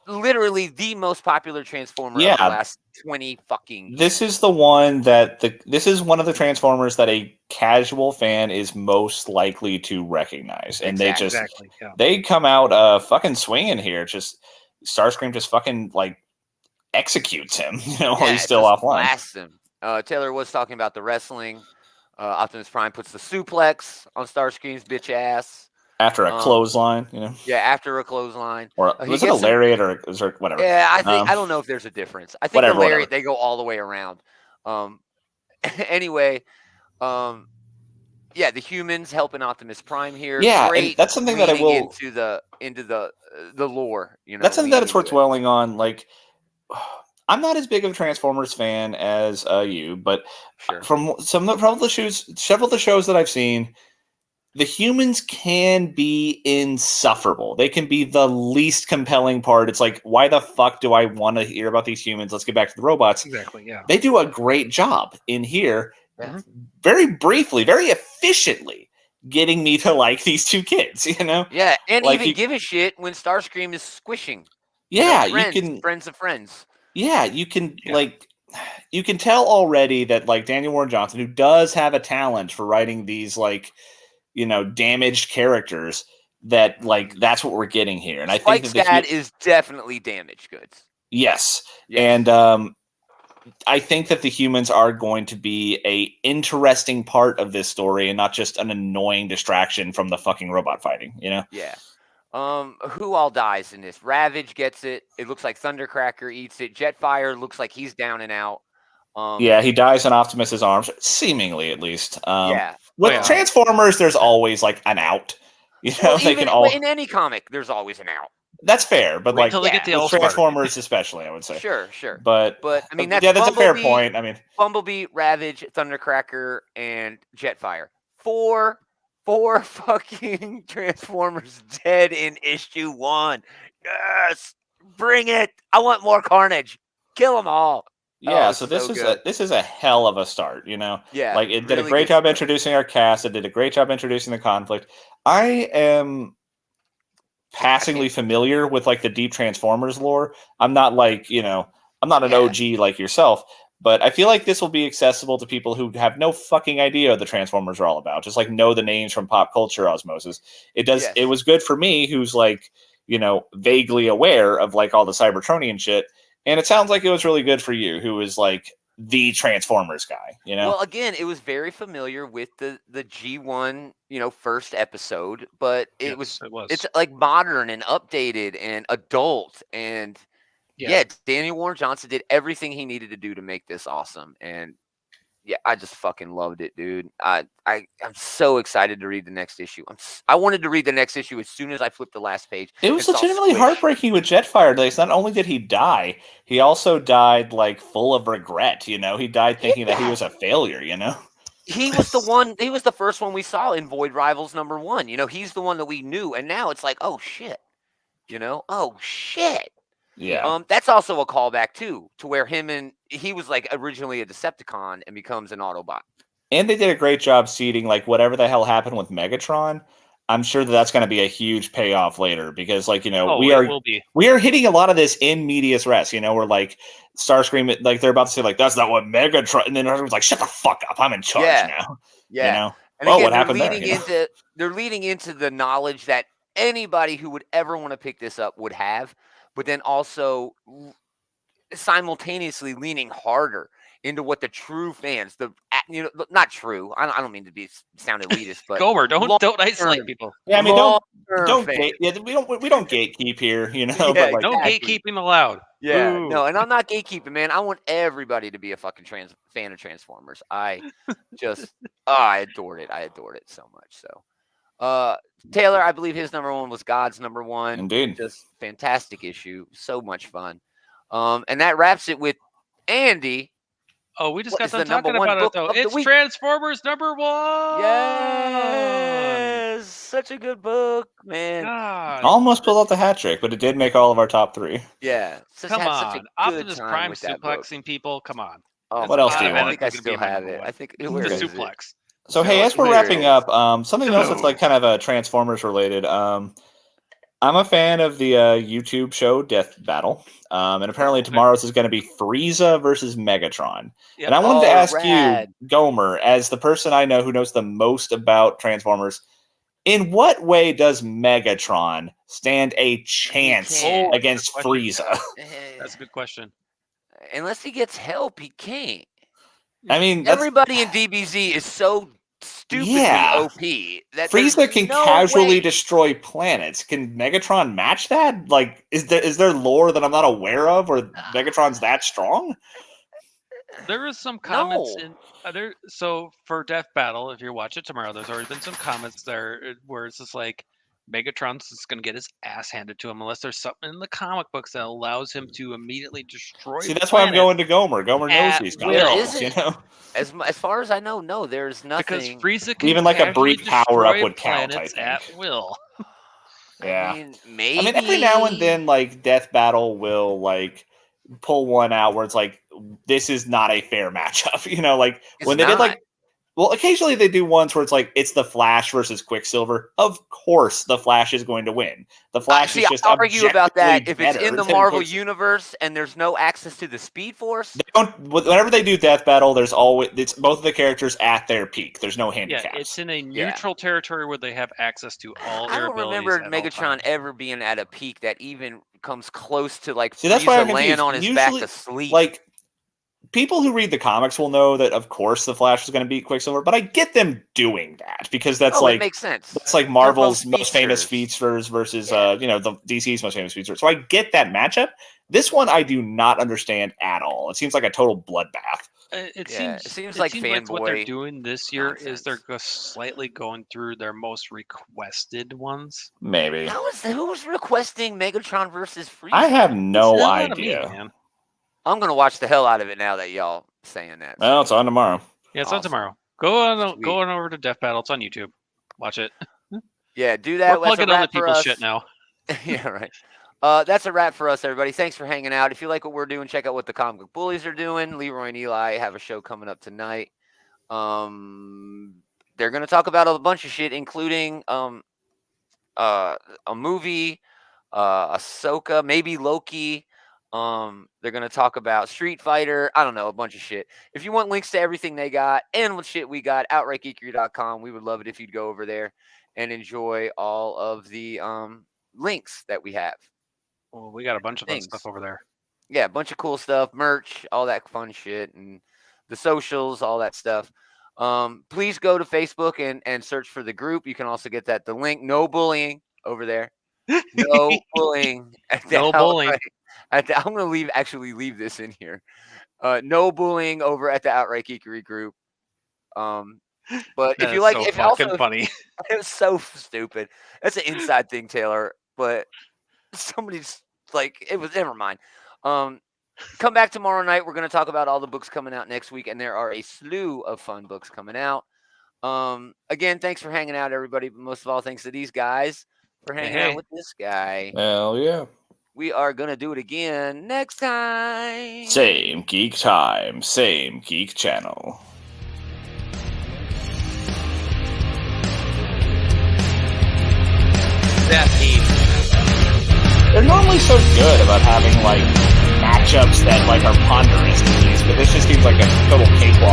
literally the most popular Transformer of the last 20 fucking years. This is the one that this is one of the Transformers that a casual fan is most likely to recognize. And they come out fucking swinging here. Just Starscream just fucking like executes him, you know, while he's still offline. Blasts him. Taylor was talking about the wrestling. Optimus Prime puts the suplex on Starscream's bitch ass. After a clothesline, you know? Yeah, after a clothesline. Or was it a lariat or whatever? Yeah, I don't know if there's a difference. I think the lariat, they go all the way around. Anyway, the humans helping Optimus Prime here. Yeah, and that's something that I will into the lore. You know, that's something that it's worth dwelling on. Like, I'm not as big of a Transformers fan as you, but from several of the shows that I've seen, the humans can be insufferable. They can be the least compelling part. It's like, why the fuck do I want to hear about these humans? Let's get back to the robots. Exactly, yeah. They do a great job in here, very briefly, very efficiently, getting me to like these two kids, you know? Yeah, and like even give a shit when Starscream is squishing. Yeah, you know, friends of friends. Yeah, you can you can tell already that like Daniel Warren Johnson, who does have a talent for writing these like, you know, damaged characters, that like that's what we're getting here. And I think that is definitely damaged goods. Yes. And I think that the humans are going to be a interesting part of this story and not just an annoying distraction from the fucking robot fighting, you know? Yeah. Who all dies in this? Ravage gets it. It looks like Thundercracker eats it. Jetfire looks like he's down and out. Yeah, he dies in Optimus's arms, seemingly at least. With Transformers, there's always like an out. You know, they can all in any comic, there's always an out. That's fair, but like until they get the Transformers, especially, I would say. Sure. But I mean, that's a fair point. I mean, Bumblebee, Ravage, Thundercracker, and Jetfire. Four fucking Transformers dead in issue 1. Yes, bring it! I want more carnage. Kill them all. Yeah, so this is a hell of a start, you know? Yeah. Like, it did a great job introducing our cast. It did a great job introducing the conflict. I am passingly familiar with, like, the deep Transformers lore. I'm not, like, you know, I'm not an OG like yourself, but I feel like this will be accessible to people who have no fucking idea what the Transformers are all about. Just, like, know the names from pop culture osmosis. It was good for me, who's, like, you know, vaguely aware of, like, all the Cybertronian shit. And it sounds like it was really good for you, who is like the Transformers guy, you know? Well, again, it was very familiar with the G1, you know, first episode, but it's like modern and updated and adult. And Daniel Warren Johnson did everything he needed to do to make this awesome. And yeah, I just fucking loved it, dude. I'm so excited to read the next issue. I wanted to read the next issue as soon as I flipped the last page. It was legitimately heartbreaking with Jetfire. Like, not only did he die, he also died like full of regret. You know, he died thinking that he was a failure. You know, he was the one. He was the first one we saw in Void Rivals #1. You know, he's the one that we knew, and now it's like, oh shit. You know, oh shit. Yeah. That's also a callback too, to where he was like originally a Decepticon and becomes an Autobot. And they did a great job seeding like whatever the hell happened with Megatron. I'm sure that's going to be a huge payoff later because, like, you know, we are hitting a lot of this in medias res. You know, we're like Starscream, like they're about to say like that's not what Megatron, and then everyone's like, shut the fuck up, I'm in charge now. Yeah. You know? And Well, again, what happened there? they're leading into the knowledge that anybody who would ever want to pick this up would have, but then also simultaneously leaning harder into what the true fans, not true. I don't mean to sound elitist, but Gomer, don't isolate people. Yeah, I mean, don't fans. we don't gatekeep here, you know. Yeah, but like, No exactly. gatekeeping allowed. Yeah, Ooh. no, and I'm not gatekeeping, man. I want everybody to be a fucking fan of Transformers. I adored it. I adored it so much. So, Taylor, I believe his number one was God's number one. Indeed. Just fantastic issue. So much fun. And that wraps it with Andy. Oh, we just What got is done the number talking one about it book though. of the It's week? Transformers number 1. Yes, such a good book, man. God. almost pulled out the hat trick, but it did make all of our top 3. Yeah, Come had such a on. good Optimus time Prime with that book. suplexing people. Come on. Oh, What else do you I want? think I still have it. I think where The is it? suplex. So hey, No, as we're where wrapping is- up, something else that's like kind of Transformers related. I'm a fan of the YouTube show Death Battle, and apparently tomorrow's is going to be Frieza versus Megatron. Yep. And I wanted to ask rad. you, Gomer, as the person I know who knows the most about Transformers, in what way does Megatron stand a chance can't. against Good question. Frieza? That's a good question. Unless he gets help, he can't. I mean, that's, Everybody in DBZ is so stupidly Yeah. OP that Frieza there's can no casually way. destroy planets. Can Megatron match that? Like, is there lore that I'm not aware of, or Megatron's that strong? There is some comments No. in there. So for Death Battle, if you watch it tomorrow, there's already been some comments there where it's just like Megatron's just going to get his ass handed to him unless there's something in the comic books that allows him to immediately destroy. See, that's why I'm planets. going to Gomer. Gomer knows At these will. comics, Is you it? know. As far as I know, no, there's Because nothing. Frieza can Even like a casually brief power-up destroy would count, I planets think. at will. Yeah. I mean, maybe. I mean, every now and then, like, Death Battle will, like, pull one out where it's like, this is not a fair matchup. You know, like, It's when they did, not. like, well, occasionally they do ones where it's like, it's the Flash versus Quicksilver. Of course, the Flash is going to win. The Flash See, is just I'll argue about that objectively if it's in better the than Marvel Quicksilver. universe and there's no access to the Speed Force. They don't. Whenever they do Death Battle, there's always it's both of the characters at their peak. There's no Yeah, handicaps. it's in a neutral territory where they have access to all I their don't abilities remember at all Megatron times. ever being at a peak that even comes close to like See, that's why I'm Frieza laying confused. on his back Usually, to sleep. Like, people who read the comics will know that, of course, the Flash is going to beat Quicksilver, but I get them doing that because that's it like makes sense. that's like both Marvel's most famous speedsters. features versus Yeah. the DC's most famous feature. So I get that matchup. This one I do not understand at all. It seems like a total bloodbath. It Yeah, seems it seems like what fanboy they're doing this year is nonsense. they're slightly going through their most requested ones. Maybe. Who was requesting Megatron versus Frieza? I have no It's not me, idea. man. I'm gonna watch the hell out of it now that y'all saying that. Well, it's on tomorrow. Yeah, it's Awesome. on tomorrow. Go Sweet. on over to Death Battle. It's on YouTube. Watch it. Yeah, do that. We're That's a plugging other wrap for people's us. shit now. Yeah, right. That's a wrap for us, everybody. Thanks for hanging out. If you like what we're doing, check out what the Comic Book Bullies are doing. Leroy and Eli have a show coming up tonight. They're going to talk about a bunch of shit, including a movie, Ahsoka, maybe Loki. They're going to talk about Street Fighter. I don't know, a bunch of shit. If you want links to everything they got and what shit we got, outrightgeekery.com. We would love it if you'd go over there and enjoy all of the links that we have. Well, we got a bunch of fun Things. stuff over there. Yeah, a bunch of cool stuff, merch, all that fun shit, and the socials, all that stuff. Please go to Facebook and search for the group. You can also get the link. No bullying over there. No bullying. No bullying. I'm gonna leave this in here. No bullying over at the Outright Geekery group. But if you like, so if fucking also funny. it was so stupid. That's an inside thing, Taylor. But somebody's like, it was. Never mind. Come back tomorrow night. We're going to talk about all the books coming out next week, and there are a slew of fun books coming out. Again, thanks for hanging out, everybody. But most of all, thanks to these guys for hanging out with this guy. Hell yeah. We are going to do it again next time. Same geek time, same geek channel. That team. They're normally so good about having like matchups that like are ponderous to these, but this just seems like a total cakewalk.